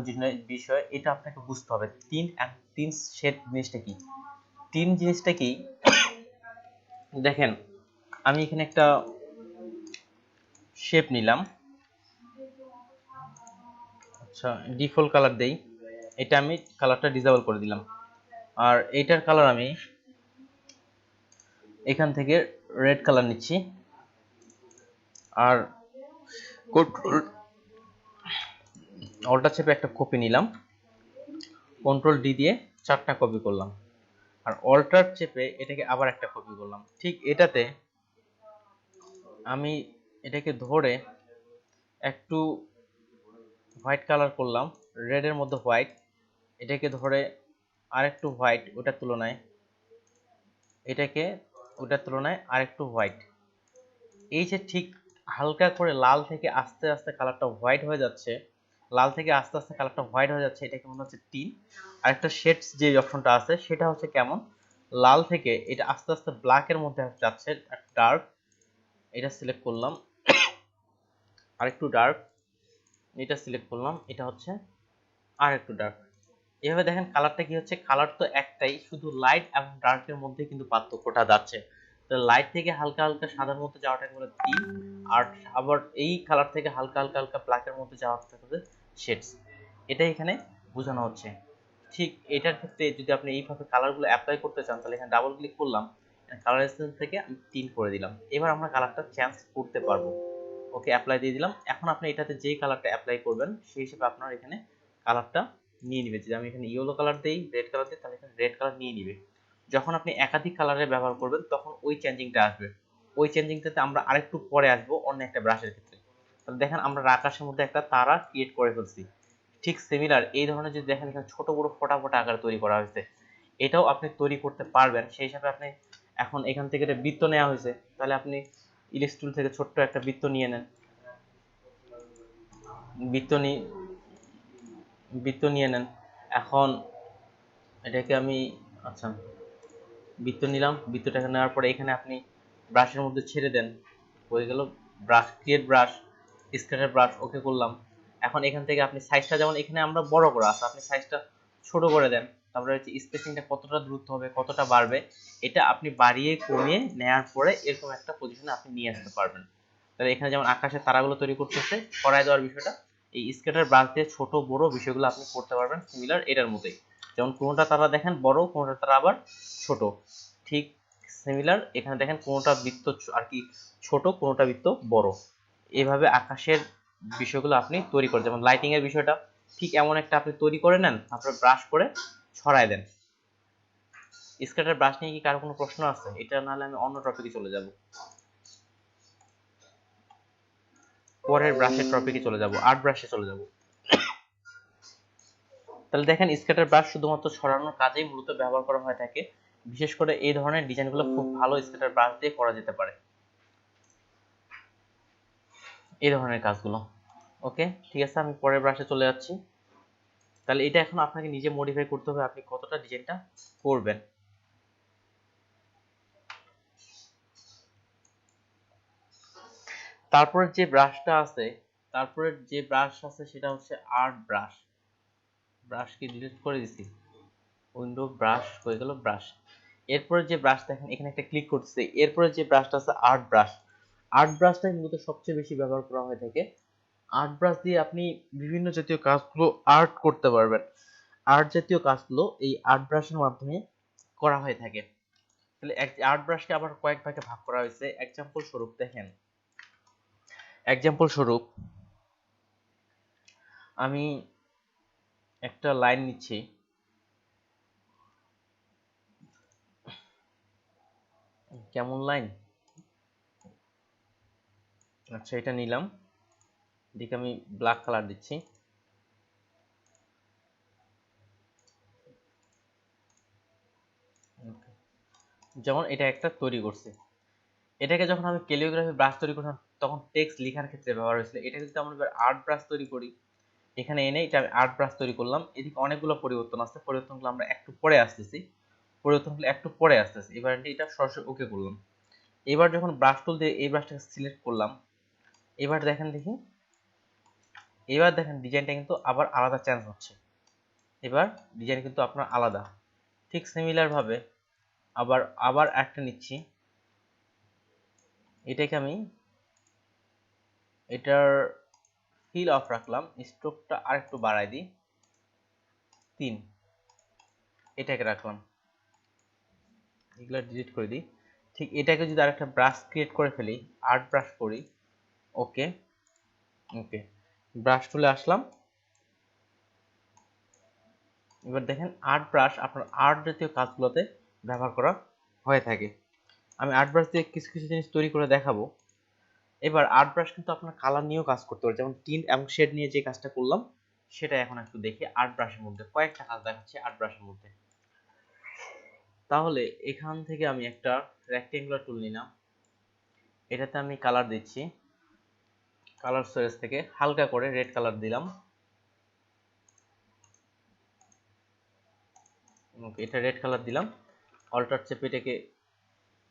বিষয়, এটা আপনাকে বুঝতে হবে। টিন এন্ড টিন শেড জিনিসটা কি? টিন জিনিসটা কি, দেখেন আমি এখানে একটা শেপ নিলাম, আচ্ছা ডিফল্ট কালার দেই, এটা আমি কালারটা ডিসেবল করে দিলাম, আর এইটার কালার আমি এখান থেকে রেড কালার নিচ্ছি, আর কন্ট্রোল অল্টা চেপে একটা কপি নিলাম, কন্ট্রোল ডি দিয়ে 4টা কপি করলাম, আর অল্টার চেপে এটাকে আবার একটা কপি করলাম। ঠিক এটাতে আমি এটাকে ধরে একটু হোয়াইট কালার করলাম, রেডের মধ্যে হোয়াইট, এটাকে ধরে আরেকটু হোয়াইট ওটার তুলনায়, এটাকে ওটার তুলনায় আরেকটু হোয়াইট। এই যে ঠিক হালকা করে লাল থেকে আস্তে আস্তে কালারটা হোয়াইট হয়ে যাচ্ছে, লাল থেকে আস্তে আস্তে কালারটা হোয়াইট হয়ে যাচ্ছে, এটাকে মনে হচ্ছে টিন। আরেকটা শেডস যে অপশনটা আছে সেটা হচ্ছে কেমন, লাল থেকে এটা আস্তে আস্তে ব্ল্যাকের মধ্যে যাচ্ছে, ডার্ক, এটা সিলেক্ট করলাম, আরেকটু ডার্ক, এটা সিলেক্ট করলাম, এটা হচ্ছে আরেকটু ডার্ক। এভাবে দেখেন কালারটা কি হচ্ছে, কালার তো একটাই, শুধু লাইট এবং ডার্কের মধ্যে কিন্তু পার্থক্যটা যাচ্ছে। তো লাইট থেকে হালকা হালকা সাদার মধ্যে যাওয়াটাকে বলে টিন, আর আবার এই কালার থেকে হালকা হালকা হালকা ব্ল্যাকের মধ্যে যাওয়াটাকে বলে শেডস। এটা এখানে বোঝানো হচ্ছে। ঠিক এটার ক্ষেত্রে যদি আপনি এইভাবে কালারগুলো অ্যাপ্লাই করতে চান, তাহলে এখানে ডাবল ক্লিক করলাম, কালার এসেন্স থেকে আমি টিন করে দিলাম, এবার আমরা কালারটা চেঞ্জ করতে পারবো। ওকে, অ্যাপ্লাই দিয়ে দিলাম। এখন আপনি এটাতে যেই কালারটা অ্যাপ্লাই করবেন সেই হিসেবে আপনার এখানে কালারটা নিয়ে নিবে। যদি আমি এখানে ইয়েলো কালার দেই, রেড কালার দিই, তাহলে এখানে রেড কালার নিয়ে নিবে। যখন আপনি একাধিক কালারের ব্যবহার করবেন তখন ওই চেঞ্জিংটা আসবে, ওই চেঞ্জিংটাতে আমরা আরেকটু পরে আসবো অন্য একটা ব্রাশের ক্ষেত্রে। তাহলে দেখেন আমরা আকাশের মধ্যে একটা তারা ক্রিয়েট করে ফেলছি। ঠিক সিমিলার এই ধরনের যদি দেখেন এখানে ছোট বড় ফোটা ফোটা আকারে তৈরি করা হয়েছে, এটাও আপনি তৈরি করতে পারবেন। সেই হিসাবে আপনি এখন এখান থেকে একটা বৃত্ত নেওয়া হয়েছে, তাহলে আপনি ইলিশ টুল থেকে ছোট্ট একটা বৃত্ত নিয়ে নেন, বৃত্ত নিয়ে নেন। এখন এটাকে আমি, আচ্ছা বৃত্ত নিলাম, বৃত্তটাকে নেওয়ার পরে এখানে আপনি ব্রাশের মধ্যে ছেড়ে দেন, হয়ে গেল brush, create brush, sketcher brush, ওকে করলাম। এখন এখান থেকে আপনি সাইজটা, যেমন এখানে আমরা বড় করে আছে, আপনি সাইজটা ছোট করে দেন, তারপরে হচ্ছে স্পেসিংটা কতটা দ্রুত হবে, কতটা বাড়বে, এটা আপনি বাড়িয়ে কমিয়ে নেওয়ার পরে এরকম একটা পজিশনে আপনি নিয়ে আসতে পারবেন। তাহলে এখানে যেমন আকাশের তারাগুলো তৈরি করতেছে, করায় দেওয়ার বিষয়টা, এই স্কেচার ব্রাশ দিয়ে ছোট বড় বিষয়গুলো আপনি করতে পারবেন সিমিলার এটার মতোই। যেমন কোনটা তারা দেখেন বড়, কোনটা তারা আবার ছোট, ঠিক সিমিলার এখানে দেখেন কোনটা বৃত্ত আর কি ছোট, কোনটা বৃত্ত বড়। এইভাবে আকাশের বিষয়গুলো আপনি তৈরি করেন, যেমন লাইটিং এর বিষয়টা ঠিক এমন একটা আপনি তৈরি করে নেন, তারপরে ব্রাশ করে ছড়ায় দেন। স্কেচার ব্রাশ নিয়ে কি কারো কোনো প্রশ্ন আছে? এটা নাহলে আমি অন্য টপিকে চলে যাব, পরের ব্রাশের টপিকে চলে যাব, আর্ট ব্রাশে চলে যাব। তাহলে দেখেন স্কেচার ব্রাশ শুধুমাত্র ছড়ানোর কাজেই মূলত ব্যবহার করা হয়ে থাকে। বিশেষ করে এই ধরনের ডিজাইনগুলো খুব ভালো স্কেটার ব্রাশ দিয়ে করা যেতে পারে, এই ধরনের কাজগুলো। ওকে, ঠিক আছে, আমি পরের ব্রাশে চলে যাচ্ছি। তাহলে এটা এখন আপনাকে নিজে মডিফাই করতে হবে আপনি কতটা ডিজাইনটা করবেন। তারপরে যে ব্রাশটা আছে, সেটা হচ্ছে আর্ট ব্রাশ। ব্রাশ কি ডিলিট করে দিছি, উইন্ডো ব্রাশ হয়ে গেল ব্রাশ। এরপরে যে ব্রাশ দেখেন এখানে একটা ক্লিক করতেছে, এরপরে যে ব্রাশটা আছে আর্ট ব্রাশ। আর্ট ব্রাশটা মূলত সবচেয়ে বেশি ব্যবহার করা হয়ে থাকে। আর্ট ব্রাশ দিয়ে আপনি বিভিন্ন জাতীয় কাজগুলো আর্ট করতে পারবেন। আর্ট জাতীয় কাজগুলো এই আর্ট ব্রাশের মাধ্যমে করা হয়ে থাকে। তাহলে আর্ট ব্রাশকে আবার কয়েক ভাগে ভাগ করা হয়েছে। এক্সাম্পল স্বরূপ দেখেন, আমি একটা লাইন নিচ্ছি, কেমন লাইন, আচ্ছা এটা নিলাম, এদিকে আমি ব্ল্যাক কালার দিচ্ছি। যেমন এটা একটা তৈরি করছে, এটাকে যখন আমি ক্যালিগ্রাফি ব্রাশ তৈরি করলাম তখন টেক্সট লেখার ক্ষেত্রে ব্যবহার হয়েছিল। এটা যদি আমরা এবার আর্ট ব্রাশ তৈরি করি, এখানে এনে এটা আমি আর্ট ব্রাশ তৈরি করলাম। এদিকে অনেকগুলো পরিবর্তন আছে, পরিবর্তনগুলো আমরা একটু পরে আসতেছি, এবার এটা সরাসরি ওকে করলাম। এবার যখন ব্রাশ টুল দিয়ে এই ব্রাশটাকে সিলেক্ট করলাম, এবার দেখেন ডিজাইনটা কিন্তু আবার আলাদা চেঞ্জ হচ্ছে। এবার ডিজাইন কিন্তু আপনার আলাদা। ঠিক সিমিলার ভাবে আবার একটা নিচ্ছি, এটাকে আমি এটার ফিল অফ রাখলাম, স্ট্রোকটা আরেকটু বাড়াই দিই 3, এটাকে রাখলাম, এগুলো ডিলিট করে দিই। ঠিক এটাকে যদি আরেকটা ব্রাশ ক্রিয়েট করে ফেলি, আর্ট ব্রাশ করি, ওকে ব্রাশ টুলে আসলাম। এবার দেখেন আর্ট ব্রাশ আপনার আর্ট জাতীয় কাজগুলোতে ব্যবহার করা হয়ে থাকে। আমি আর্ট ব্রাশ দিয়ে কিছু কিছু জিনিস তৈরি করে দেখাবো। এবার আর্ট ব্রাশ কিন্তু আপনার কালার নিয়েও কাজ করতে পারে, যেমন টিন্ট এবং শেড নিয়ে যে কাজটা করলাম সেটা এখন একটু দেখি। আর্ট ব্রাশের মধ্যে কয়েকটা কাজ দেখাচ্ছি আর্ট ব্রাশের মধ্যে। তাহলে এখান থেকে আমি একটা রেক্টেঙ্গুলার টুল নিলাম, এটাতে আমি কালার দিচ্ছি, কালার সোর্স থেকে হালকা করে রেড কালার দিলাম। এটা রেড কালার দিলাম, অল্টার চেপে এটাকে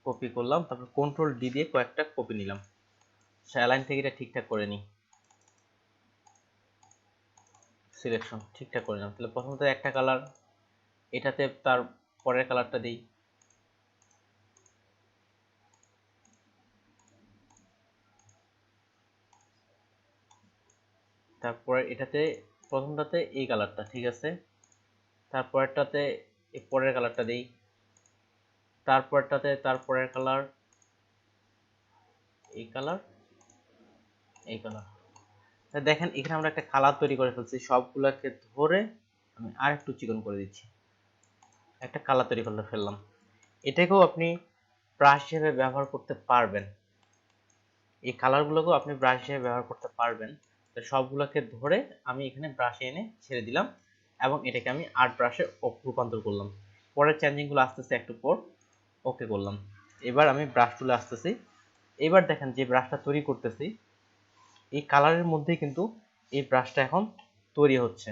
কপি করলাম, তারপর কন্ট্রোল ডি দিয়ে কয়েকটা কপি নিলাম। অ্যালাইন থেকে এটা ঠিকঠাক করে নিই, সিলেকশন ঠিকঠাক করে নিলাম। তাহলে প্রথমত একটা কালার, এটাতে তার পরের কালারটা দিই, তারপরে এটাতে প্রথমটাতে এই কালারটা ঠিক আছে, তারপরেরটাতে এই পরের কালারটা দিই, তারপরেরটাতে তারপরের কালার, এই কালার, এই কালার। দেখেন এখানে আমরা একটা কালার তৈরি করে ফেলছি। সবগুলোকে ধরে আমি আর একটু চিকন করে দিচ্ছি, একটা কালার তৈরি করে ফেললাম। এটাকেও আপনি ব্রাশ হিসেবে ব্যবহার করতে পারবেন, এই কালারগুলোকেও আপনি ব্রাশ হিসেবে ব্যবহার করতে পারবেন। তো সবগুলোকে ধরে আমি এখানে ব্রাশে এনে ছেড়ে দিলাম এবং এটাকে আমি আর্ট ব্রাশে রূপান্তর করলাম। পরের চেঞ্জিংগুলো আসতেছে একটু পর, ওকে করলাম। এবার আমি ব্রাশ টুলে আসতেছি। এবার দেখেন যে ব্রাশটা তৈরি করতেছি এই কালারের মধ্যেই কিন্তু এই ব্রাশটা এখন তৈরি হচ্ছে,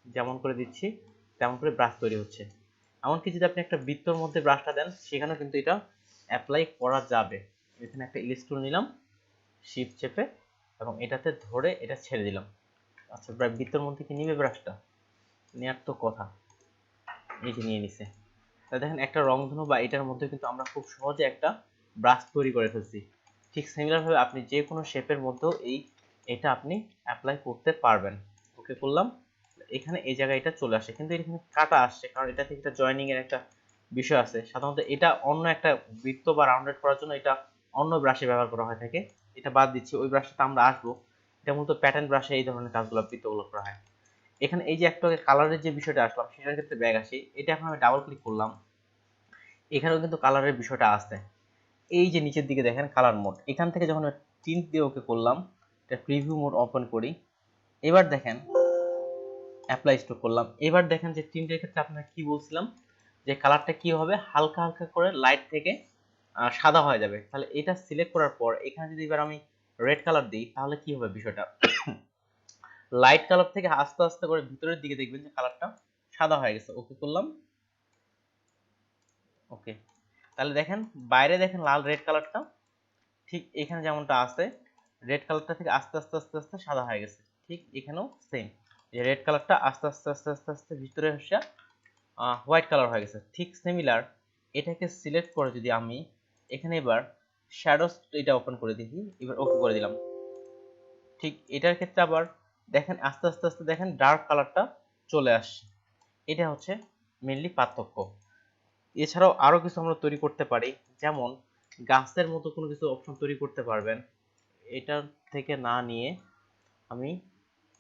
যেমন করে দিচ্ছি তেমন করে ব্রাশ তৈরি হচ্ছে। এমনকি যদি আপনি একটা বৃত্তর মধ্যে ব্রাশটা দেন সেখানেও কিন্তু এটা অ্যাপ্লাই করা যাবে। এখানে একটা ইলিশ টুল নিলাম, শিফট চেপে এবং এটাতে ধরে এটা ছেড়ে দিলাম। আচ্ছা বৃত্তর মধ্যে কি নিবে ব্রাশটা, নেওয়ার তো কথা, এই যে নিয়ে নিছে। তাহলে দেখেন একটা রংধনু বা এটার মধ্যে কিন্তু আমরা খুব সহজে একটা ব্রাশ তৈরি করে ফেলছি। ঠিক সিমিলার ভাবে আপনি যে কোনো শেপের মধ্যেও এটা আপনি অ্যাপ্লাই করতে পারবেন। ওকে করলাম, এখানে এই জায়গায় এটা চলে আসে, কিন্তু এখানে কাটা আসছে কারণ এটা থেকে একটা জয়েনিং এর একটা বিষয় আছে। সাধারণত এটা অন্য একটা বৃত্ত বা রাউন্ডেড করার জন্য এটা অন্য ব্রাশে ব্যবহার করা হয়ে থাকে, এটা বাদ দিচ্ছি, ওই ব্রাশটাতে আমরা আসবো। এটা মূলত প্যাটার্ন ব্রাশে এই ধরনের কাজগুলো বৃত্তগুলো করা হয়। এখানে এই যে একটা কালারের যে বিষয়টা আসলাম সেটার ক্ষেত্রে ব্যাগ আসি, এটা এখন আমি ডাবল ক্লিক করলাম, এখানেও কিন্তু কালারের বিষয়টা আছে। এই যে নিচের দিকে দেখেন কালার মোড, এখান থেকে যখন টিন্ট দিয়ে ওকে করলাম, এটা প্রিভিউ মোড ওপেন করি, এবার দেখেন অ্যাপ্লাই স্ট্রোক করলাম। এবার দেখেন যে টিন্টের ক্ষেত্রে আপনারা কি বলছিলাম, যে কালারটা কি হবে, হালকা হালকা করে লাইট থেকে সাদা হয়ে যাবে। তাহলে এটা সিলেক্ট করার পর এখানে যদি এবার আমি রেড কালার দিই তাহলে কি হবে বিষয়টা, লাইট কালার থেকে আস্তে আস্তে করে ভিতরের দিকে দেখবেন যে কালারটা সাদা হয়ে গেছে। ওকে করলাম, ওকে। তাহলে দেখেন বাইরে দেখেন লাল রেড কালারটা ঠিক এখানে যেমনটা আছে, রেড কালারটা থেকে আস্তে আস্তে আস্তে আস্তে সাদা হয়ে গেছে। ঠিক এখানেও সেম, যে রেড কালারটা আস্তে আস্তে আস্তে আস্তে আস্তে ভিতরে এসে হোয়াইট কালার হয়ে গেছে। ঠিক সিমিলার এটাকে সিলেক্ট করে যদি আমি এখানে এবার শ্যাডোস এটা ওপেন করে দিই, এবার ওকে করে দিলাম। ঠিক এটার ক্ষেত্রে আবার দেখেন আস্তে আস্তে আস্তে দেখেন ডার্ক কালারটা চলে আসছে। এটা হচ্ছে মেইনলি পার্থক্য। এছাড়াও আরো কিছু আমরা তৈরি করতে পারি, যেমন গাছের মতো কোনো কিছু অপশন তৈরি করতে পারবেন। এটা থেকে না নিয়ে আমি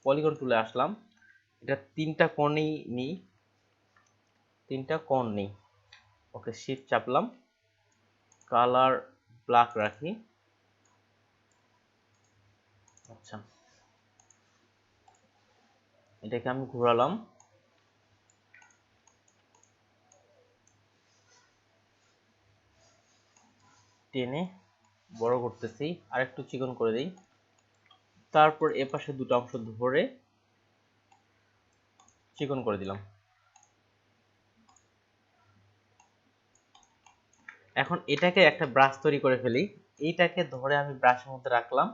পলিগন টুলে আসলাম, এটা তিনটা কোণই নিই, তিনটা কোণ নিই। ওকে, শিফট চাপলাম, কালার ব্ল্যাক রাখি। আচ্ছা, এটাকে আমি ঘোরালাম, টেনে বড় করতেছি, আর একটু চিকন করে দিই। তারপর এপাশে দুটো অংশ ধরে চিকন করে দিলাম। এখন এটাকে একটা ব্রাশ তৈরি করে ফেলি। এইটাকে ধরে আমি ব্রাশের মধ্যে রাখলাম,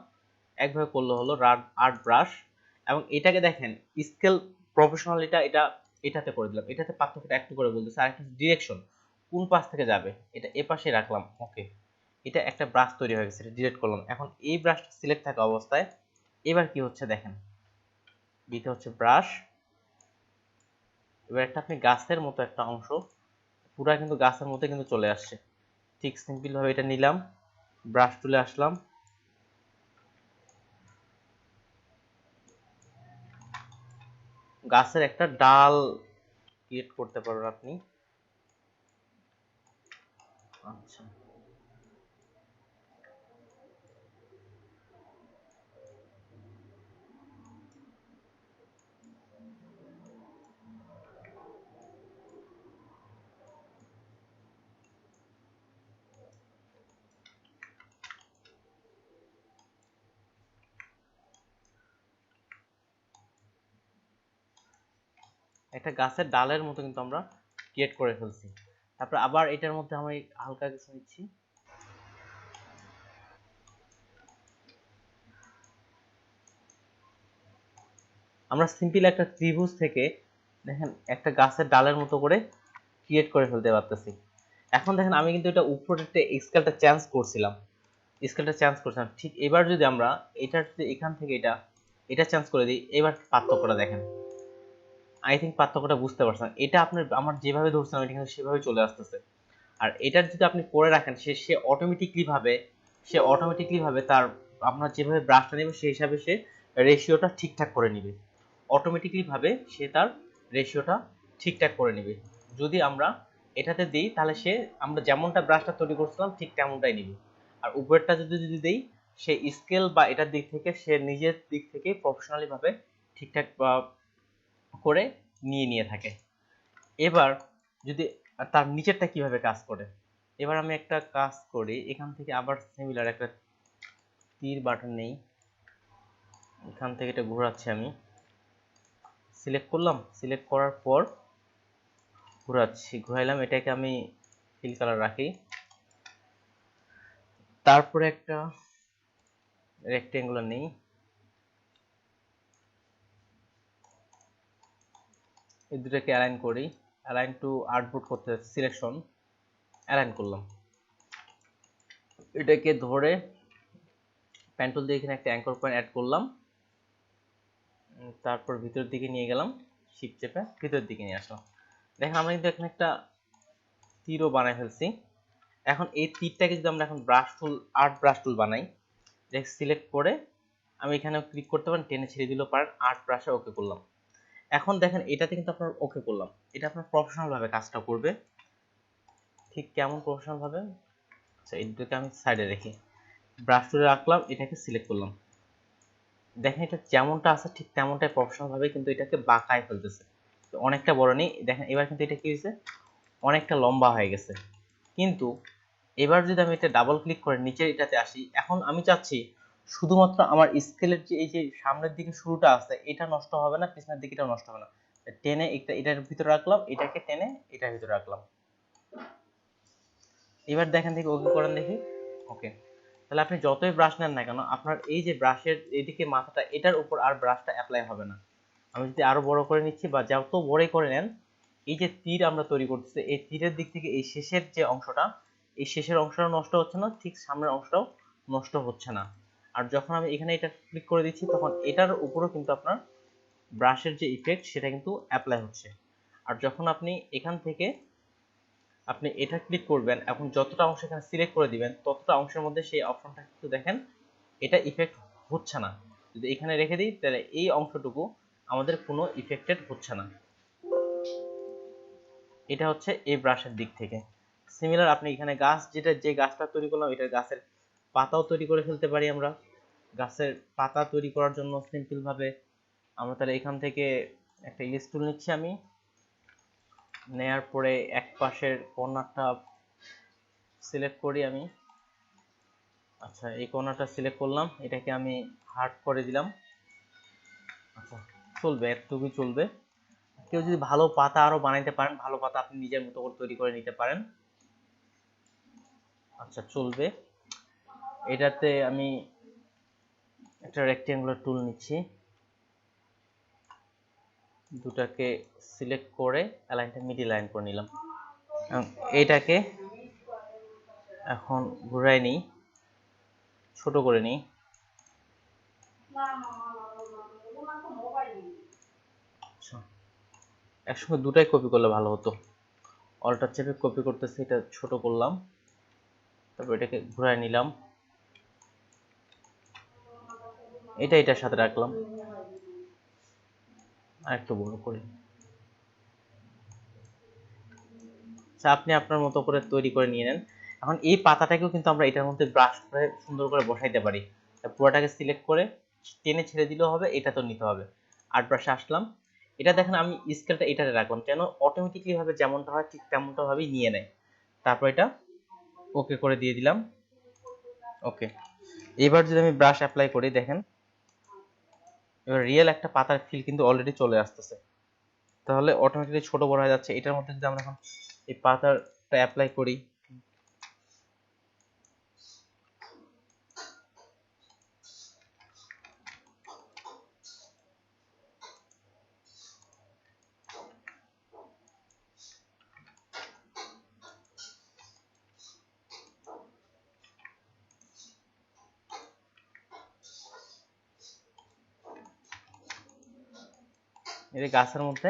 একভাবে করলে হলো আর্ট ব্রাশ। এবং এটাকে দেখেন স্কেল প্রফেশনাল, এটা এটাতে করে দিলাম। এটাতে পার্থক্যটা একটু করে বলতেছে, আর একটা ডিরেকশন কোন পাশ থেকে যাবে এটা এ পাশে রাখলাম। ওকে, এটা একটা ব্রাশ তৈরি হয়ে গেছে, এটা ডিলিট করলাম। এখন এই ব্রাশটা সিলেক্ট থাকা অবস্থায় এবার কি হচ্ছে দেখেন, বিতে হচ্ছে ব্রাশ। এবার একটা আপনি গাছের মতো একটা অংশ, পুরা কিন্তু গাছের মতো কিন্তু চলে আসছে। ঠিক সিম্পল ভাবে এটা নিলাম, ব্রাশ তুলে আসলাম, গাছের একটা ডাল ক্রিয়েট করতে পারবেন আপনি। আচ্ছা, একটা গাছের ডালের মতো কিন্তু আমরা ক্রিয়েট করে ফেলছি। তারপর আবার এটার মধ্যে আমি হালকা কিছু নিচ্ছি, আমরা সিম্পল একটা ত্রিভুজ থেকে দেখেন একটা গাছের ডালের মতো করে ক্রিয়েট করে ফেলতে পারতেছি। এখন দেখেন আমি কিন্তু এটা উপরের স্কেলটা চেঞ্জ করছিলাম, ঠিক এবার যদি আমরা এটার এখান থেকে এটা চেঞ্জ করে দিই, এবার পার্থক্যটা দেখেন। আই থিঙ্ক পার্থক্যটা বুঝতে পারছেন। এটা আপনার আমার যেভাবে ধরছিলাম এটা কিন্তু সেভাবে চলে আসতেছে। আর এটার যদি আপনি করে রাখেন সে অটোমেটিকলি ভাবে তার আপনার যেভাবে ব্রাশটা নেবে সেই হিসাবে সে রেশিওটা ঠিকঠাক করে নেবে। অটোমেটিকলি ভাবে সে তার রেশিওটা ঠিকঠাক করে নেবে। যদি আমরা এটাতে দিই তাহলে আমরা যেমনটা ব্রাশটা তৈরি করছিলাম ঠিক তেমনটাই নেবে। আর উপরেরটা যদি দেই, সে স্কেল বা এটার দিক থেকে সে নিজের দিক থেকে প্রফেশনালি ভাবে ঠিকঠাক করে নিয়ে থাকে। এবার যদি তার নিচেরটা কিভাবে কাজ করে, এবার আমি একটা কাজ করি, এখান থেকে আবার সিমিলার একটা তীর বাটন নেই, এখান থেকে এটা ঘোরাচ্ছি, আমি সিলেক্ট করলাম, সিলেক্ট করার পর ঘুরাইলাম, এটাকে আমি ফিল কালার রাখি। তারপরে একটা রেক্টেঙ্গুলার নেই, এই দুটাকে অ্যালাইন করি, অ্যালাইন টু আর্টবোর্ড করতে সিলেকশন, অ্যালাইন করলাম। এটাকে ধরে পেন টুল দিয়ে এখানে একটা অ্যাঙ্কর পয়েন্ট অ্যাড করলাম, তারপর ভিতরের দিকে নিয়ে গেলাম, শিফট চেপে ভিতরের দিকে নিয়ে আসলাম। দেখেন আমরা কিন্তু এখানে একটা তীরও বানাই ফেলছি। এখন এই তীরটাকে যদি আমরা এখন আর্ট ব্রাশ টুল বানাই, সিলেক্ট করে আমি এখানে ক্লিক করতে পারেন, টেনে ছেড়ে দিলেও পারেন, আর্ট ব্রাশে ওকে করলাম। এখন দেখেন এটাতে কিন্তু আপনার ওকে করলাম, এটা আপনার প্রফেশনাল ভাবে কাজটা করবে। ঠিক কেমন প্রফেশনাল ভাবে, আচ্ছা এই দুটোকে আমি সাইডে রেখে ব্রাশ টুলে রাখলাম, এটাকে সিলেক্ট করলাম। দেখেন এটা যেমনটা আছে ঠিক তেমনটাই প্রফেশনাল ভাবে কিন্তু এটাকে বাঁকায় ফেলতেছে, অনেকটা বড় নেই। দেখেন এবার কিন্তু এটা কি হয়েছে, অনেকটা লম্বা হয়ে গেছে। কিন্তু এবার যদি আমি এটা ডাবল ক্লিক করে নিচের এটাতে আসি, এখন আমি চাচ্ছি শুধুমাত্র আমার স্কেলের যে এই যে সামনের দিকে শুরুটা আছে এটা নষ্ট হবে না, পিছনের দিকে এটা নষ্ট হবে না। টেনে এটার ভিতরে রাখলাম, এটাকে টেনে এটার ভিতরে রাখলাম। এবার দেখেন দেখি ওকে করেন দেখি। ওকে, তাহলে আপনি যতই ব্রাশ নেন না কেন আপনার এই যে ব্রাশের এদিকে মাথাটা এটার উপর আর ব্রাশটা অ্যাপ্লাই হবে না। আমি যদি আরো বড় করে নিচ্ছি বা যত বড়ই করে নেন, এই যে তীর আমরা তৈরি করতেছি এই তীরের দিক থেকে এই শেষের যে অংশটা, এই শেষের অংশটা নষ্ট হচ্ছে না, ঠিক সামনের অংশটাও নষ্ট হচ্ছে না। আর যখন আমি এখানে এটা ক্লিক করে দিচ্ছি তখন এটার উপরও কিন্তু আপনার ব্রাশের যে ইফেক্ট সেটা কিন্তু অ্যাপ্লাই হচ্ছে। আর যখন আপনি এখান থেকে আপনি এটা ক্লিক করবেন, এখন যতটা অংশ এখানে সিলেক্ট করে দিবেন ততটা অংশের মধ্যে সেই অপশনটা কিন্তু দেখেন এটা ইফেক্ট হচ্ছে না। যদি এখানে রেখে দিই তাহলে এই অংশটুকু আমাদের কোনো ইফেক্টেড হচ্ছে না। এটা হচ্ছে এই ব্রাশের দিক থেকে। সিমিলার আপনি এখানে গাছ যে গাছটা তৈরি করলাম এটার গাছের পাতাও তৈরি করে ফেলতে পারি আমরা। গাছের পাতা তৈরি করার জন্য সিম্পল ভাবে আমরা তাহলে এখান থেকে একটা ইরেজ টুল নিচ্ছি আমি, নেয়ার পরে এক পাশের কর্নারটা সিলেক্ট করি আমি। আচ্ছা, এই কর্নারটা সিলেক্ট করলাম, এটাকে আমি হার্ড করে দিলাম। আচ্ছা, চলবে, এতটুকুই চলবে। কেউ যদি ভালো পাতা আরো বানাইতে পারেন, ভালো পাতা আপনি নিজের মতো করে তৈরি করে নিতে পারেন। আচ্ছা, চলবে। এটাতে আমি একটা রেক্টেঙ্গুলার টুল নিচ্ছি, দুটাকে সিলেক্ট করে অ্যালাইনটা মিডল লাইন করে নিলাম। এইটাকে এখন ঘুরাই নিই, ছোট করে নিই। আচ্ছা, একসঙ্গে দুটাই কপি করলে ভালো হতো। অল্টার চেপে কপি করতেছি, এটা ছোট করলাম, তারপর এটাকে ঘুরাই নিলাম, এটা এটার সাথে রাখলাম, আর একটু বড় করি। আচ্ছা, আপনি আপনার মতো করে তৈরি করে নিয়ে নেন। এখন এই পাতাটাকেও কিন্তু আমরা এটার মধ্যে ব্রাশ করে সুন্দর করে বসাইতে পারি। পুরোটাকে সিলেক্ট করে টেনে ছেড়ে দিলেও হবে, এটা তো নিতে হবে। আর্ট ব্রাশে আসলাম, এটা দেখেন আমি স্কেলটা এটাতে রাখলাম কেন, অটোমেটিকলি ভাবে যেমনটা হয় ঠিক তেমনটা ভাবেই নিয়ে নেয়। তারপর এটা ওকে করে দিয়ে দিলাম। ওকে, এবার যদি আমি ব্রাশ অ্যাপ্লাই করি দেখেন এবার রিয়েল একটা পাতার ফিল কিন্তু অলরেডি চলে আসতেছে। তাহলে অটোমেটিকলি ছোট বড় হয়ে যাচ্ছে। এটার মধ্যে যদি আমরা এখন এই পাতাটা অ্যাপ্লাই করি, এই যে গাছের মধ্যে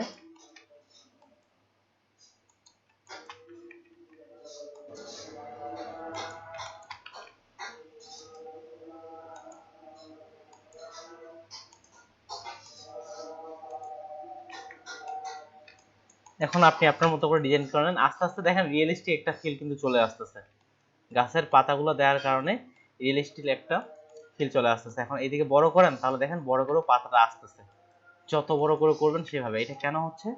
এখন আপনি আপনার মতো করে ডিজাইন করেন, আস্তে আস্তে দেখেন রিয়েলিস্টিক একটা ফিল কিন্তু চলে আসতেছে। গাছের পাতাগুলো দেওয়ার কারণে রিয়েলিস্টিক একটা ফিল চলে আসতেছে। এখন এইদিকে বড় করেন তাহলে দেখেন বড় করে পাতাটা আসতেছে, যত বড় করে করবেন সেভাবে। এটা কেন হচ্ছে,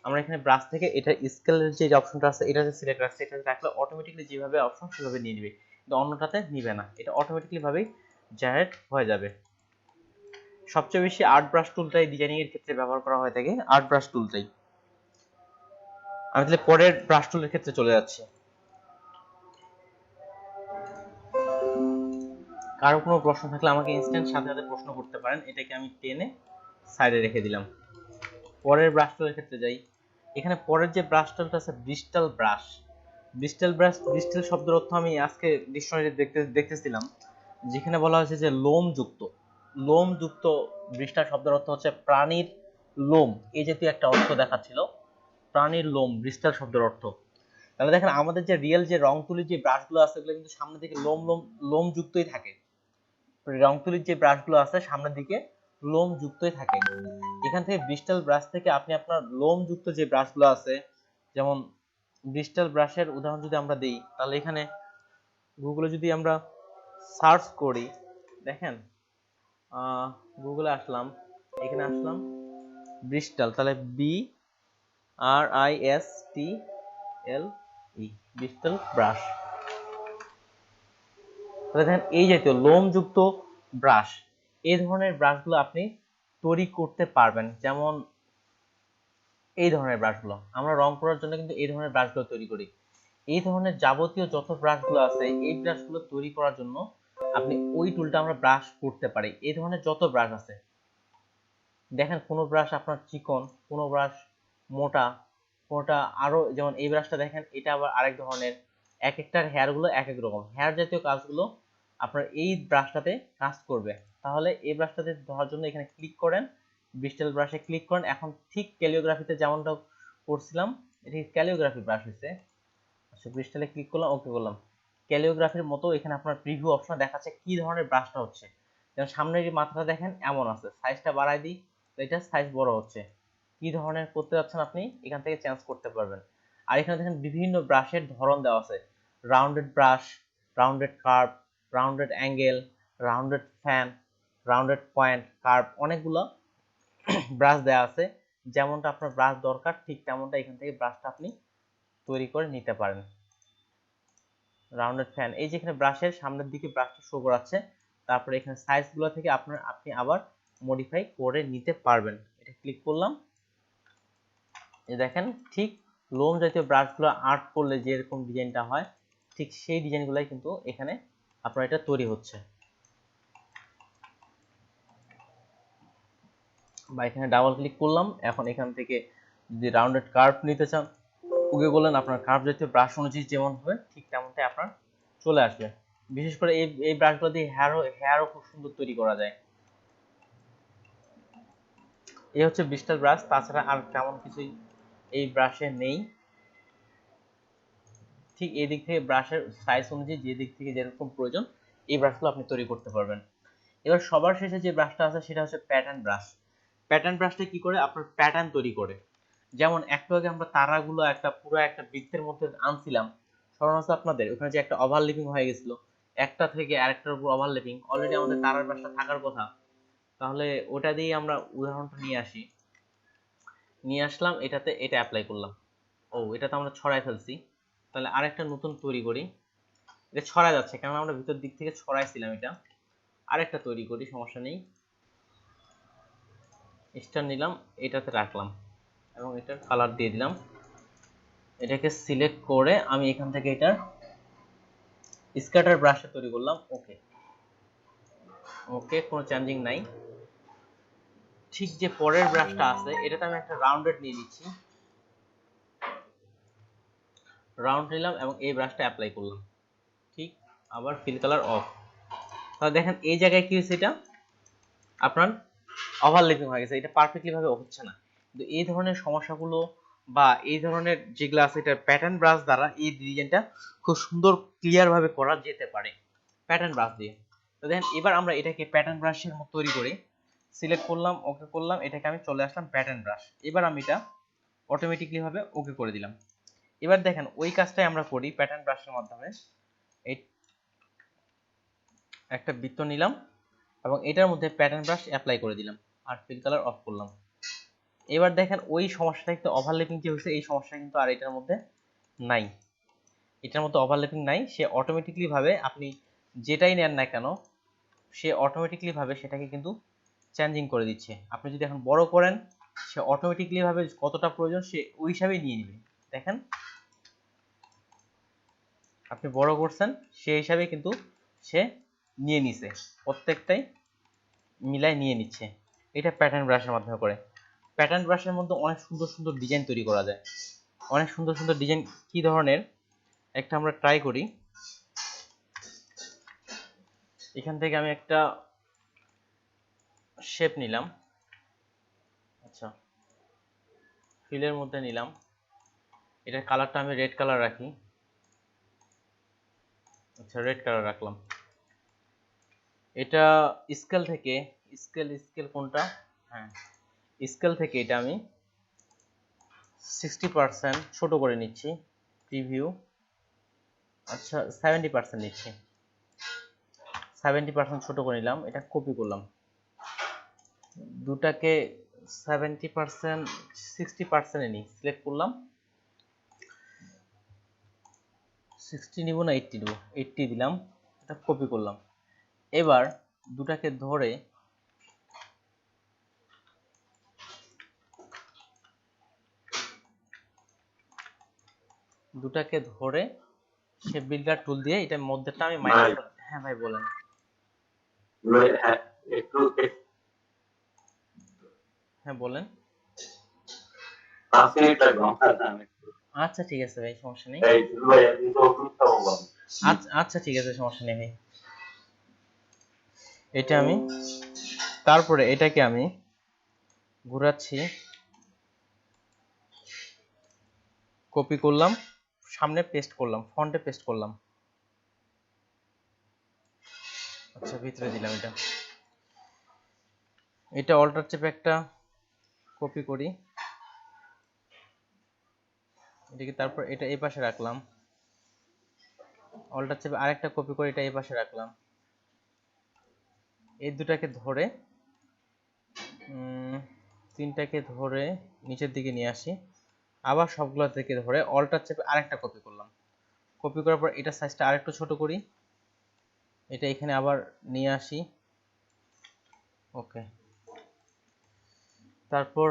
আমরা এখানে ব্রাশ থেকে এটা স্কেলের যে অপশনটা আছে এটাতে সিলেক্ট রাখছি, এটাতে রাখলে অটোমেটিকলি যেভাবে অপশন সেভাবে নিয়ে নেবে, কিন্তু অন্যটাতে নিবে না, এটা অটোমেটিকলি ভাবেই জেনারেট হয়ে যাবে। সবচেয়ে বেশি আর্ট ব্রাশ টুলটাই ডিজাইনিং এর ক্ষেত্রে ব্যবহার করা হয়ে থাকে, আর্ট ব্রাশ টুলটাই। আমি তাহলে পরের ব্রাশ টুলের ক্ষেত্রে চলে যাচ্ছি। কারো কোনো প্রশ্ন থাকলে আমাকে ইনস্ট্যান্ট সাথে সাথে প্রশ্ন করতে পারেন। এটাকে আমি টেনে সাইডে রেখে দিলাম। পরের ব্রাশ টুলের ক্ষেত্রে যাই। এখানে পরের যে ব্রাশ টুলটা আছে Bristol brush. Bristol brush, Bristol শব্দের অর্থ আমি আজকে ডিকশনারি দেখতেছিলাম, যেখানে বলা হয়েছে যে লোমযুক্ত। লোমযুক্ত ব্রিস্টল শব্দের অর্থ হচ্ছে প্রাণীর লোম, এই জাতীয় একটা অর্থ দেখাচ্ছিল। প্রাণীর লোম ব্রিস্টল শব্দের অর্থ। তাহলে দেখেন আমাদের যে রিয়েল যে রং তুলির যে ব্রাশগুলো আছে এগুলো কিন্তু সামনের দিকে লোম যুক্তই থাকে। রং তুলির যে ব্রাশগুলো আছে সামনের দিকে লোম যুক্তই থাকে। এখান থেকে ব্রিস্টল ব্রাশ থেকে আপনি আপনার লোম যুক্ত যে ব্রাশগুলো আছে, যেমন ব্রিস্টল ব্রাশের উদাহরণ যদি আমরা দিই তাহলে এখানে গুগলে যদি আমরা সার্চ করি দেখেন, গুগলে আসলাম, এখানে আসলাম ব্রিস্টল, তাহলে BRISTL এল ই ব্রিস্টল ব্রাশ। তাহলে দেখেন এই জাতীয় লোমযুক্ত ব্রাশ, এই ধরনের ব্রাশগুলো আপনি তৈরি করতে পারবেন। যেমন এই ধরনের ব্রাশগুলো আমরা রং করার জন্য কিন্তু এই ধরনের ব্রাশগুলো তৈরি করি। এই ধরনের যাবতীয় যত ব্রাশগুলো আছে এই ব্রাশগুলো তৈরি করার জন্য আপনি ওই টুলটা আমরা ব্রাশ করতে পারি। এই ধরনের যত ব্রাশ আছে দেখেন, কোনো ব্রাশ আপনার চিকন, কোনো ব্রাশ মোটা, কোনোটা আরো, যেমন এই ব্রাশটা দেখেন এটা আবার আরেক ধরনের, এক একটার হেয়ার গুলো এক এক রকম। হেয়ার জাতীয় কাজগুলো আপনার এই ব্রাশটাতে কাজ করবে। তাহলে এই ব্রাশটাতে ধরার জন্য এখানে ক্লিক করেন, ব্রিস্টল ব্রাশে ক্লিক করেন। এখন ঠিক ক্যালিওগ্রাফিতে যেমনটা করছিলাম, এটি ক্যালিওগ্রাফি ব্রাশ হয়েছে। আচ্ছা, ব্রিস্টলে ক্লিক করলাম, ওকে করলাম। ক্যালিওগ্রাফির মতো এখানে আপনার প্রিভিউ অপশন দেখাচ্ছে কি ধরনের ব্রাশটা হচ্ছে। যেমন সামনের যে মাথাটা দেখেন এমন আছে, সাইজটা বাড়াই দিই, এটা সাইজ বড় হচ্ছে। কি ধরনের করতে যাচ্ছেন আপনি এখান থেকে চেঞ্জ করতে পারবেন। আর এখানে দেখেন বিভিন্ন ব্রাশের ধরন দেওয়া আছে, rounded brush, rounded curve, rounded angle, rounded fan, rounded point, curve, অনেকগুলো ব্রাশ দেওয়া আছে। যেমনটা আপনার ব্রাশ দরকার ঠিক তেমনটা এখান থেকে ব্রাশটা আপনি তৈরি করে নিতে পারেন। রাউন্ডেড ফ্যান, এই যে এখানে ব্রাশের সামনের দিকে ব্রাশটা শো করাচ্ছে, তারপরে এখানে সাইজগুলো থেকে আপনি আবার মডিফাই করে নিতে পারবেন। এটা ক্লিক করলাম, এই দেখেন ঠিক লোম জাতীয় ব্রাশগুলো আর্ট করলে যেরকম ডিজাইনটা হয় ঠিক সেই ডিজাইনগুলাই কিন্তু এখানে আপনার এটা তৈরি হচ্ছে। বা এখানে ডাবল ক্লিক করলাম, এখন এখান থেকে যদি রাউন্ডেড কার্ভ নিতে চান ওকে করলেন, আপনার কার্ভ জাতীয় ব্রাশ অনুযায়ী যেমন হবে ঠিক তেমনটাই আপনার চলে আসবে। বিশেষ করে এই ব্রাশগুলো দিয়ে হেয়ারও খুব সুন্দর তৈরি করা যায়। এই হচ্ছে ব্রিস্টল ব্রাশ, তাছাড়া আর তেমন কিছুই এই ব্রাশে নেই। ঠিক এই দিক থেকে ব্রাশের সাইজ অনুযায়ী যে দিক থেকে যেরকম প্রয়োজন এই ব্রাশগুলো আপনি তৈরি করতে পারবেন। এবার সবার শেষে যে ব্রাশটা আছে সেটা হচ্ছে প্যাটার্ন ব্রাশ। প্যাটার্ন ব্রাশটা কি করে, আপনার প্যাটার্ন তৈরি করে। যেমন একটু আগে আমরা তারাগুলো একটা পুরো একটা বৃত্তের মধ্যে আনছিলাম, স্মরণ আছে আপনাদের? ওখানে যে একটা ওভারল্যাপিং হয়ে গেছিল, একটা থেকে আরেকটার উপর ওভারল্যাপিং, অলরেডি আমাদের তারার ব্রাশটা থাকার কথা। তাহলে ওটা দিয়ে আমরা উদাহরণটা নিয়ে আসলাম, এটাতে এটা অ্যাপ্লাই করলাম। ও, এটা তো আমরা ছড়াই ফেলছি, তাহলে আরেকটা নতুন তৈরি করি। এটা ছড়া যাচ্ছে কারণ আমরা ভিতর দিক থেকে ছড়াইছিলাম, এটা আরেকটা তৈরি করি, সমস্যা নেই। স্টার নিলাম, এটাতে রাখলাম এবং এটার কালার দিয়ে দিলাম। এটাকে সিলেক্ট করে আমি এখান থেকে এটা স্ক্যাটার ব্রাশটা তৈরি করলাম। ওকে ওকে, কোনো চেঞ্জিং নাই। ঠিক যে পরের ব্রাশটা আছে এটাতে আমি একটা রাউন্ডেড নিয়ে নিচ্ছি, রাউন্ড নিলাম এবং এই ব্রাশটা অ্যাপ্লাই করলাম। ঠিক, আবার ফিল কালার অফ। তাহলে দেখেন এই জায়গায় কি হয়েছে, এটা আপনার ওভারল্যাপিং হয়ে গেছে, এটা পারফেক্টলি ভাবে হচ্ছে না। কিন্তু এই ধরনের সমস্যাগুলো বা এই ধরনের যেগুলো আছে এটা প্যাটার্ন ব্রাশ দ্বারা এই ডিজাইনটা খুব সুন্দর ক্লিয়ার ভাবে করা যেতে পারে প্যাটার্ন ব্রাশ দিয়ে। তো দেখেন এবার আমরা এটাকে প্যাটার্ন ব্রাশের মতো তৈরি করি, সিলেক্ট করলাম, ওকে করলাম, এটাকে আমি চলে আসলাম প্যাটার্ন ব্রাশ। এবার আমি এটা অটোমেটিকলি ভাবে ওকে করে দিলাম। এবার দেখেন ওই কাজটাই আমরা করি প্যাটার্ন ব্রাশের মাধ্যমে। এই একটা বৃত্ত নিলাম এবং এটার মধ্যে প্যাটার্ন ব্রাশ অ্যাপ্লাই করে দিলাম আর ফিল কালার অফ করলাম। এবার দেখেন ওই সমস্যাটা কিন্তু ওভারল্যাপিং যে হয়েছে এই সমস্যা কিন্তু আর এটার মধ্যে নাই, এটার মধ্যে ওভারল্যাপিং নাই। সে অটোমেটিকলি ভাবে আপনি যেটাই নেন না কেন সে অটোমেটিকলি ভাবে সেটাকে কিন্তু চেঞ্জিং করে দিচ্ছে। আপনি যদি এখন বড় করেন সে অটোমেটিকলি ভাবে কতটা প্রয়োজন সে ওই হিসাবেই নিয়ে নেবে। দেখেন আপনি বড় করছেন সেই হিসাবে কিন্তু সে নিয়ে নিছে, প্রত্যেকটাই মিলাই নিয়ে নিচ্ছে। এটা প্যাটার্ন ব্রাশের মাধ্যমে করে। প্যাটার্ন ব্রাশের মধ্যে অনেক সুন্দর সুন্দর ডিজাইন তৈরি করা যায়, অনেক সুন্দর সুন্দর ডিজাইন। কি ধরনের একটা আমরা ট্রাই করি, এখান থেকে আমি একটা শেপ নিলাম, আচ্ছা ফিলের মধ্যে নিলাম, এটার কালারটা আমি রেড কালার রাখি, আচ্ছা রেড কালার রাখলাম। এটা স্কেল থেকে, স্কেল কোনটা, হ্যাঁ স্কেল থেকে এটা আমি 60% ছোট করে নিচ্ছি, প্রিভিউ, আচ্ছা 70% নিচ্ছি, 70% ছোট করে নিলাম, এটা কপি করলাম, দুটাকে 70% 60% নিই, সিলেক্ট করলাম, 60 নিব না 80 নিব, 80 দিলাম, এটা কপি করলাম। এবার দুটাকে ধরে শেপ বিল্ডার টুল দিয়ে এটা মধ্যেটা আমি মাইনাস করে, হ্যাঁ ভাই বলেন। হ্যাঁ একটু হ্যাঁ বলেন। 5 মিনিট লাগবে আমার। আচ্ছা ঠিক আছে ভাই, সমস্যা নেই। এই ভাই আপনি তো ওষুধটা বললাম। আচ্ছা ঠিক আছে, সমস্যা নেই ভাই। এটা আমি, তারপরে এটাকে আমি ঘোরাচ্ছি, কপি করলাম, সামনে পেস্ট করলাম, ফন্টে পেস্ট করলাম। আচ্ছা ভিতরে দিলাম। এটা অল্টার চেপে একটা কপি করি, এটাকে তারপর এটা এই পাশে রাখলাম, অল্টার চেপে আরেকটা কপি করে এটা এই পাশে রাখলাম। এই দুটাকে ধরে তিনটাকে ধরে নিচের দিকে নিয়ে আসি, আবার সবগুলো থেকে ধরে অল্টার চেপে আরেকটা কপি করলাম। কপি করার পর এটা সাইজটা আরেকটু ছোট করি, এটা এখানে আবার নিয়ে আসি। ওকে, তারপর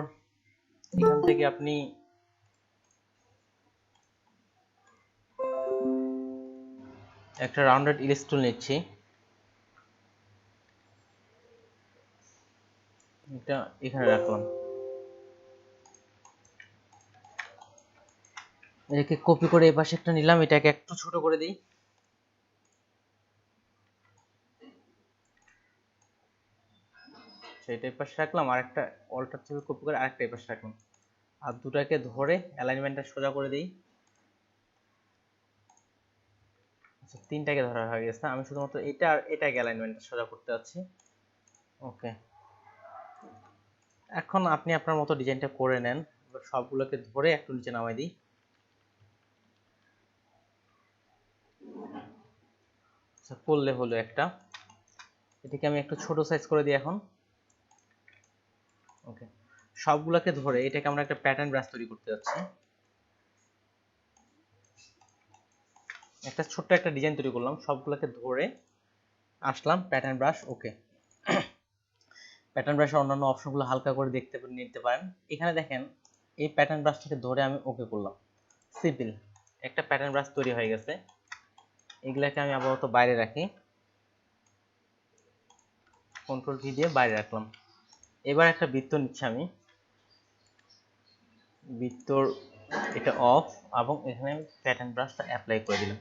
এখান থেকে আপনি একটা রাউন্ডেড ইরেজ টুল নিচ্ছি, এটা এখানে রাখলাম। এটাকে কপি করে এই পাশে একটা নিলাম, এটাকে একটু ছোট করে দিই। সেটা এই পাশে রাখলাম, আরেকটা অল্টার চেপে কপি করে আরেকটা এই পাশে রাখলাম। আর দুটাকে ধরে অ্যালাইনমেন্টটা সোজা করে দিই। আচ্ছা তিনটাকে ধরা হয়ে গেছে, আমি শুধুমাত্র এটা আর এটাকে অ্যালাইনমেন্টটা সোজা করতে যাচ্ছি। ওকে, এখন আপনি আপনার মতো ডিজাইনটা করে নেন। এবার সবগুলোকে ধরে একটু নিচে নামাই দিই। আচ্ছা করলে হলো একটা, এটাকে আমি একটু ছোট সাইজ করে দিই এখন। ওকে, সবগুলোকে ধরে এটাকে আমরা একটা প্যাটার্ন ব্রাশ তৈরি করতে যাচ্ছি। একটা ছোট্ট একটা ডিজাইন তৈরি করলাম, সবগুলোকে ধরে আসলাম প্যাটার্ন ব্রাশ। ওকে, প্যাটার্ন ব্রাশের অন্যান্য অপশনগুলো হালকা করে নিতে পারেন। এখানে দেখেন এই প্যাটার্ন ব্রাশটাকে ধরে আমি ওকে করলাম, সিম্পল একটা প্যাটার্ন ব্রাশ তৈরি হয়ে গেছে। এগুলাকে আমি আপাতত বাইরে রাখি, কন্ট্রোল ভি দিয়ে বাইরে রাখলাম। এবার একটা বৃত্ত নিচ্ছি আমি, বৃত্তর এটা অফ এবং এখানে আমি প্যাটার্ন ব্রাশটা অ্যাপ্লাই করে দিলাম।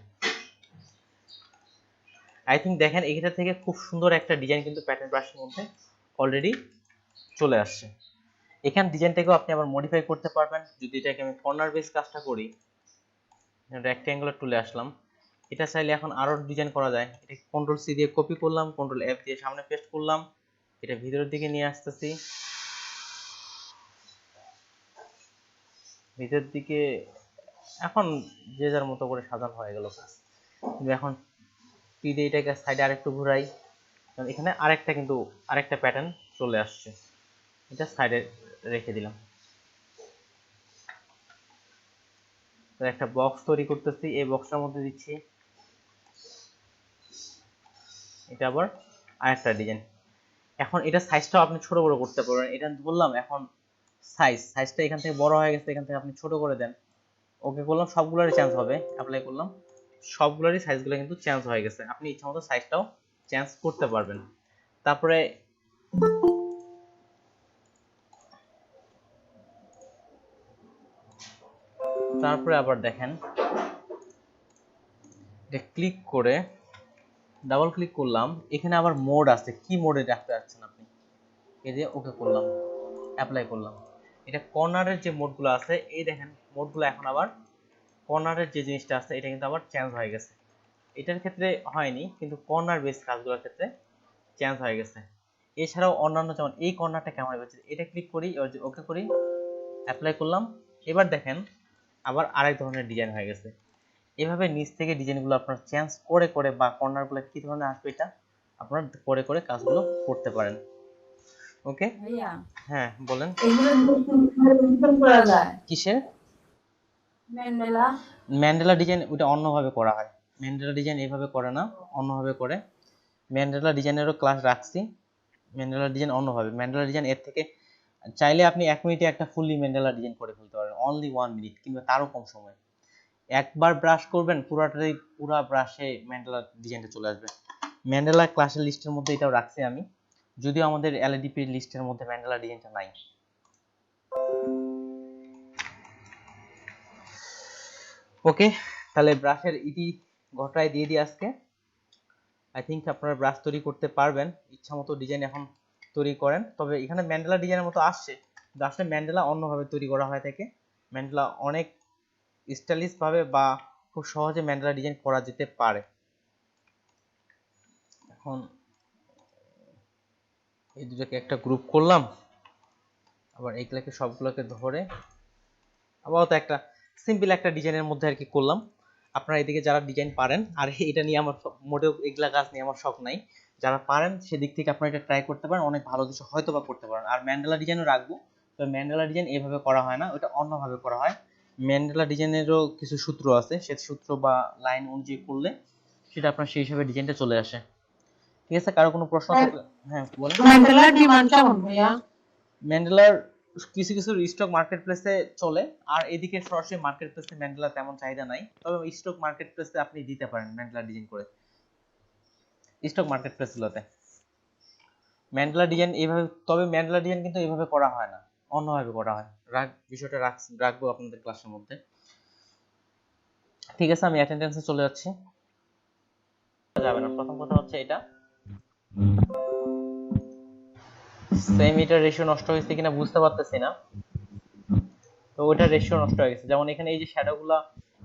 আই থিঙ্ক দেখেন এখান থেকে খুব সুন্দর একটা ডিজাইন কিন্তু প্যাটার্ন ব্রাশের মধ্যে অলরেডি চলে আসছে। এখান ডিজাইনটাকেও আপনি আবার মডিফাই করতে পারবেন। যদি এটাকে আমি কর্নার বেস কাজটা করি, রেক্ট্যাঙ্গুলার টুলে আসলাম, এটা চাইলে এখন আরো ডিজাইন করা যায়। এটা কন্ট্রোল সি দিয়ে কপি করলাম, কন্ট্রোল এফ দিয়ে সামনে পেস্ট করলাম, এটা ভিতরের দিকে নিয়ে আসতেছি, ভিতরের দিকে এখন যে যার মতো করে সাজানো হয়ে গেল কাজ। কিন্তু এখন পি দিয়ে এটাকে সাইডে আরেকটু ঘুরাই, এখানে আরেকটা প্যাটার্ন চলে আসছে, এটা সাইডে রেখে দিলাম। তো একটা বক্স তৈরি করতেছি, এই বক্সটার মধ্যে দিচ্ছি, এটা আবার আরেকটা ডিজাইন। এখন এটা সাইজটাও আপনি ছোট বড় করতে পারবেন। এটা বললাম এখন সাইজটা এখান থেকে বড় হয়ে গেছে, এখান থেকে আপনি ছোট করে দেন। ওকে করলাম, সবগুলোরই চেঞ্জ হবে, অ্যাপ্লাই করলাম, সবগুলোরই সাইজগুলো কিন্তু চেঞ্জ হয়ে গেছে। আপনি ইচ্ছামতো সাইজটাও চেঞ্জ করতে পারবেন। তারপরে আবার দেখেন এটা ক্লিক করে ডাবল ক্লিক করলাম, এখানে আবার মোড আছে, কি মোডে রাখতে যাচ্ছেন আপনি, এই যে ওকে করলাম, অ্যাপ্লাই করলাম। এটা কর্নারের যে মোডগুলো আছে, এই দেখেন মোডগুলো এখন আবার কর্নারের যে জিনিসটা আছে এটা কিন্তু আবার চেঞ্জ হয়ে গেছে। এটার ক্ষেত্রে হয়নি, কিন্তু কর্নার বেস কাজগুলোর ক্ষেত্রে চেঞ্জ হয়ে গেছে। এছাড়াও অন্যান্য যেমন এই কর্নারটা কেমন হয়েছে, এটা ক্লিক করি, ওকে করি, অ্যাপ্লাই করলাম। এবার দেখেন আবার আরেক ধরনের ডিজাইন হয়ে গেছে। এভাবে নিচ থেকে ডিজাইনগুলো আপনার চেঞ্জ করে করে বা কর্নারগুলো কি ধরনের আসবে এটা আপনার করে করে কাজগুলো করতে পারেন। ওকে ভাইয়া, হ্যাঁ বলেন। এগুলো করা যায়? কিসের? ম্যান্ডেলা ডিজাইন ওটা অন্যভাবে করা হয়। ম্যান্ডেলা ডিজাইন এভাবে করে না, অন্যভাবে করে। ম্যান্ডেলা ডিজাইনেরও ক্লাস রাখছি। ম্যান্ডেলা ডিজাইন অন্যভাবে। ম্যান্ডেলা ডিজাইন এর থেকে চাইলে আপনি 1 মিনিটে একটা ফুললি ম্যান্ডেলা ডিজাইন করে ফেলতে পারেন, অনলি 1 মিনিট কিংবা তারও কম সময়। একবার ব্রাশ করবেন পুরা ব্রাশে ম্যান্ডেলা ডিজাইনটা চলে আসবে। ম্যান্ডেলা ক্লাসের লিস্টের মধ্যে এটাও রাখছি আমি, যদিও আমাদের এলএডিপি লিস্টের মধ্যে ম্যান্ডেলা ডিজাইনটা নাই। ওকে, তাহলে ব্রাশের ইতি ঘটায় দিয়ে দিই আজকে। আই থিঙ্ক আপনারা ব্রাশ তৈরি করতে পারবেন, ইচ্ছা মতো ডিজাইন এখন তৈরি করেন। তবে এখানে ম্যান্ডেলা ডিজাইনের মতো আসছে, কিন্তু আসলে ম্যান্ডেলা অন্যভাবে তৈরি করা হয় থাকে। ম্যান্ডেলা অনেক স্টাইলিশ ভাবে বা খুব সহজে ম্যান্ডেলা ডিজাইন করা যেতে পারে। এখন এই দুটোকে একটা গ্রুপ করলাম, আবার এইগুলোকে সবগুলোকে ধরে আপাতত একটা সিম্পল একটা ডিজাইনের মধ্যে আর কি করলাম। আপনারা এদিকে যারা ডিজাইন পারেন, আর এটা নিয়ে আমার মোটেও এগুলা কাজ নিয়ে আমার শখ নাই, যারা পারেন সেদিক থেকে আপনারা এটা ট্রাই করতে পারেন, অনেক ভালো কিছু হয়তো বা করতে পারেন। আর ম্যান্ডেলা ডিজাইনও রাখবো, তো ম্যান্ডেলা ডিজাইন এভাবে করা হয় না, ওটা অন্যভাবে করা হয়। ম্যান্ডেলা ডিজাইনেরও কিছু সূত্র আছে, সে সূত্র বা লাইন অনুযায়ী করলে সেটা আপনার সেই হিসাবে ডিজাইনটা চলে আসে। ঠিক আছে, কারো কোনো প্রশ্ন থাকলে হ্যাঁ বলেন। ম্যান্ডেলার ডিমান্ড কেমন ভাইয়া? ম্যান্ডেলার কিছু কিছু স্টক মার্কেট প্লেসে চলে, আর এদিকে সরাসরি মার্কেট প্লেসে ম্যান্ডেলা তেমন চাহিদা নাই। তবে স্টক মার্কেট প্লেসে আপনি দিতে পারেন ম্যান্ডেলা ডিজাইন করে, স্টক মার্কেট প্লেসগুলোতে ম্যান্ডেলা ডিজাইন এইভাবে। তবে ম্যান্ডেলা ডিজাইন কিন্তু এইভাবে করা হয় না, অন্যভাবে করা হয়। বিষয়টা রাখবো আপনাদের ক্লাসের মধ্যে। ঠিক আছে, আমি অ্যাটেন্ডেন্সে চলে যাচ্ছি। যাবে না, প্রথম কথা হচ্ছে এটা সেম এটার রেশিও নষ্ট হয়েছে কিনা বুঝতে পারতেছি না, তো ওইটার রেশিও নষ্ট হয়ে গেছে। যেমন এখানে এই যে শ্যাডোগুলা,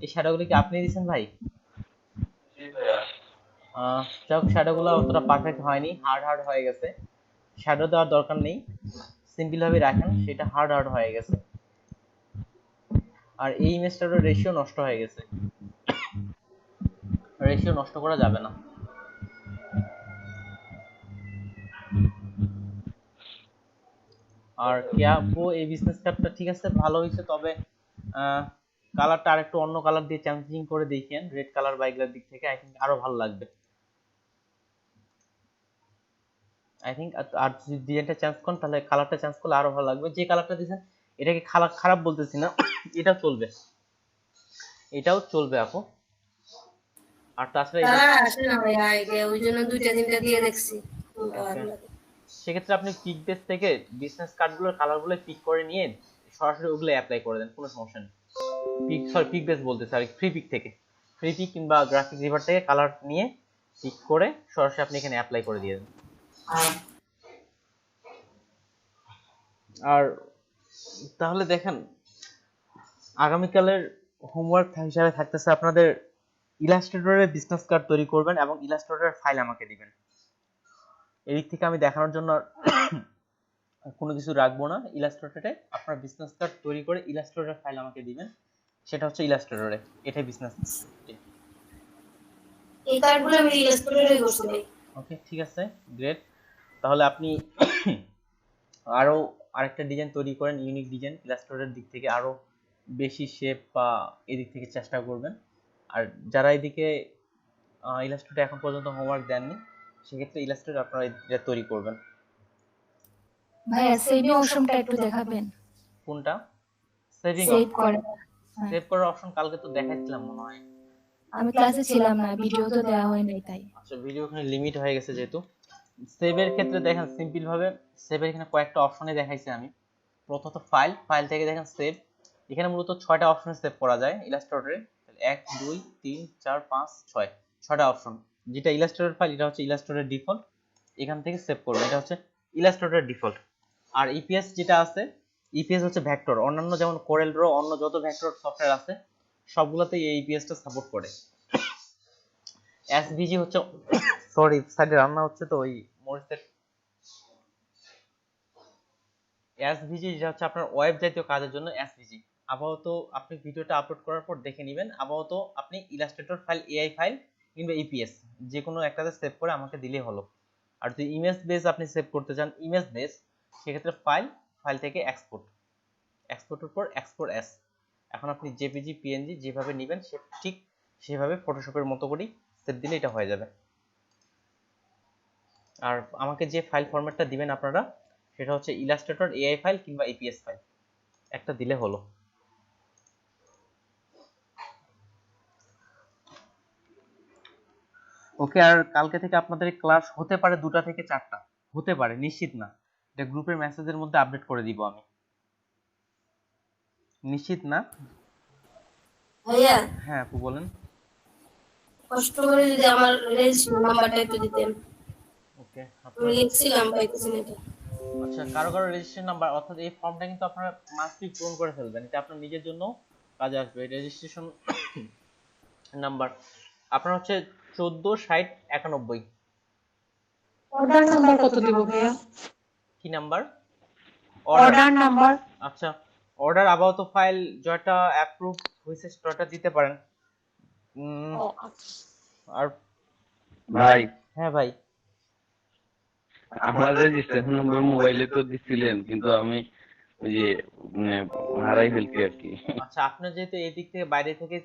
এই শ্যাডোগুলো কি আপনি দিয়েছেন ভাই? যাক, শ্যাডোগুলো অতটা পারফেক্ট হয়নি, হার্ড হয়ে গেছে। শ্যাডো দেওয়ার দরকার নেই, সিম্পল ভাবে রাখেন, সেটা হার্ড হয়ে গেছে। আর এই ইমেজটারও রেশিও নষ্ট হয়ে গেছে, রেশিও নষ্ট করা যাবে না। আর ক্যাপও এই বিজনেস কার্ডটা ঠিক আছে, ভালো হয়েছে। তবে কালারটা আরেকটু অন্য কালার দিয়ে চেঞ্জিং করে দেখেন, রেড কালার বা এগুলোর দিক থেকে আই থিঙ্ক আরো ভালো লাগবে। আই থিঙ্ক আর যদি ডিজাইনটা চেঞ্জ করেন তাহলে কালারটা চেঞ্জ করলে আরো ভালো লাগবে। যে কালারটা দিয়েছেন এটাকে খারাপ বলতেছি না, এটাও চলবে, এটাও চলবে আপু। আর তাছাড়া সেক্ষেত্রে আপনি পিক বেস থেকে বিজনেস কার্ডগুলোর কালারগুলো পিক করে নিয়ে সরাসরি ওগুলো অ্যাপ্লাই করে দেন, কোনো সমস্যা নেই। পিক বেস বলতেছে আর ফ্রি পিক থেকে, ফ্রি পিক কিংবা গ্রাফিক রিভার থেকে কালার নিয়ে পিক করে সরাসরি আপনি এখানে অ্যাপ্লাই করে দিয়ে দেন। আর তাহলে দেখেন, আগামীকালের হোমওয়ার্ক হিসাবে থাকতেছে আপনাদের ইলাস্ট্রেটরের বিজনেস কার্ড তৈরি করবেন এবং ইলাস্ট্রেটরের ফাইল আমাকে দিবেন। এই দিক থেকে আমি দেখানোর জন্য কোনো কিছু রাখবো না। ইলাস্ট্রেটরে আপনার বিজনেস কার্ড তৈরি করে ইলাস্ট্রেটরের ফাইল আমাকে দিবেন, সেটা হচ্ছে ইলাস্ট্রেটরে, এটাই বিজনেস। এই কার্ডগুলো আমি ইলাস্ট্রেটরে করছি ভাই। ওকে, ঠিক আছে, গ্রেট। তাহলে আপনি আরো আরেকটা ডিজাইন তৈরি করেন, ইউনিক ডিজাইন, ইলাস্ট্রেটরের দিক থেকে আরো বেশি শেপ বা এদিক থেকে চেষ্টা করবেন। আর যারা এদিকে ইলাস্ট্রেটর এখন পর্যন্ত হোমওয়ার্ক দেননি, সেক্ষেত্রে ইলাস্ট্রেটর আপনারা এটা তৈরি করবেন। ভাইয়া সেভিং অপশনটা একটু দেখাবেন। কোনটা? সেভ করার অপশন কালকে তো দেখাইছিলাম মনে হয়। আমি ক্লাসে ছিলাম না, ভিডিও তো দেওয়া হয় নাই তাই। আচ্ছা, ভিডিও এখানে লিমিট হয়ে গেছে যেহেতু। সেভের ক্ষেত্রে দেখেন সিম্পল ভাবে সেভের এখানে কয়েকটা অপশনে দেখাইছি আমি। প্রথমত ফাইল থেকে দেখেন সেভ, এখানে মূলত 6টা অপশনে সেভ করা যায় ইলাস্ট্রেটরে। 1 2 3 4 5 6, 6টা অপশন। যেটা ইলাস্ট্রেটর ফাইল, এটা হচ্ছে ইলাস্ট্রেটর ডিফল্ট, এখান থেকে সেভ করবেন, এটা হচ্ছে ইলাস্ট্রেটর ডিফল্ট। আর ইপিএস যেটা আছে, ইপিএস হচ্ছে ভেক্টর, অন্যান্য যেমন কোরেল ড্র অন্য যত ভেক্টর সফটওয়্যার আছে সবগুলোতেই এই ইপিএসটা সাপোর্ট করে। এসভিজি হচ্ছে, সরি সাইডে রান্না হচ্ছে তো ওই মরিচের। এসভিজি যেটা হচ্ছে আপনার ওয়েব জাতীয় কাজের জন্য এসভিজি। আপাতত আপনি ভিডিওটা আপলোড করার পর দেখে নেবেন। আপাতত আপনি ইলাস্ট্রেটর ফাইল, এআই ফাইল কিংবা ইপিএস যে কোনো একটাতে সেভ করে আমাকে দিলেই হলো। আর যদি ইমেজ বেস আপনি সেভ করতে চান, ইমেজ বেস, সেক্ষেত্রে ফাইল থেকে এক্সপোর্টের পর এক্সপোর্ট এস, এখন আপনি জেপিজি পিএনজি যেভাবে নেবেন সে ঠিক সেভাবে ফটোশপের মতো করেই সেভ দিলে এটা হয়ে যাবে। আর আমাকে যে ফাইল ফরম্যাটটা দিবেন আপনারা সেটা হচ্ছে ইলাস্ট্রেটর এআই ফাইল কিংবা এপিএস ফাইল, একটা দিলে হলো। ওকে, আর কালকে থেকে আপনাদের ক্লাস হতে পারে 2টা থেকে 4টা, হতে পারে, নিশ্চিত না। এটা গ্রুপের মেসেজের মধ্যে আপডেট করে দিব আমি, নিশ্চিত না। ভাইয়া হ্যাঁ আপু বলেন। কষ্ট করে যদি আমার রেজিস্ট্রেশন নাম্বারটা একটু দিতেন, ওকে আমি আপনার, লিখছিলাম পাইতেছি না এটা। আচ্ছা কারো রেজিস্ট্রেশন নাম্বার, অর্থাৎ এই ফর্মটা কিন্তু আপনারা মাস্টলি পূরণ করে ফেলবেন, এটা আপনার নিজের জন্য কাজে আসবে। রেজিস্ট্রেশন নাম্বার আপনার হচ্ছে 146091। অর্ডার নাম্বার কত দিব ভাইয়া? কি নাম্বার? Order number. আচ্ছা অর্ডার আপাতত ফাইল যেটা অ্যাপ্রুভ হয়েছে সেটা দিতে পারেন। আর ভাই হ্যাঁ ভাই, আমার রেজিস্ট্রেশন নাম্বার মোবাইলে তো দিছিলেন, কিন্তু আমি ওই যে হারাই ফেলছি আর কি। আচ্ছা আপনার যেহেতু এই দিক থেকে বাইরে থেকে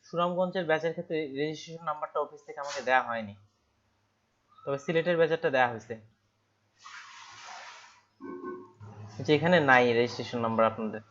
সুনামগঞ্জের ব্যাচের ক্ষেত্রে রেজিস্ট্রেশন নাম্বারটা অফিস থেকে আমাকে দেওয়া হয়নি, তবে সিলেটের ব্যাচেরটা দেওয়া হয়েছে, যেখানে নাই রেজিস্ট্রেশন নাম্বার আপনাদের।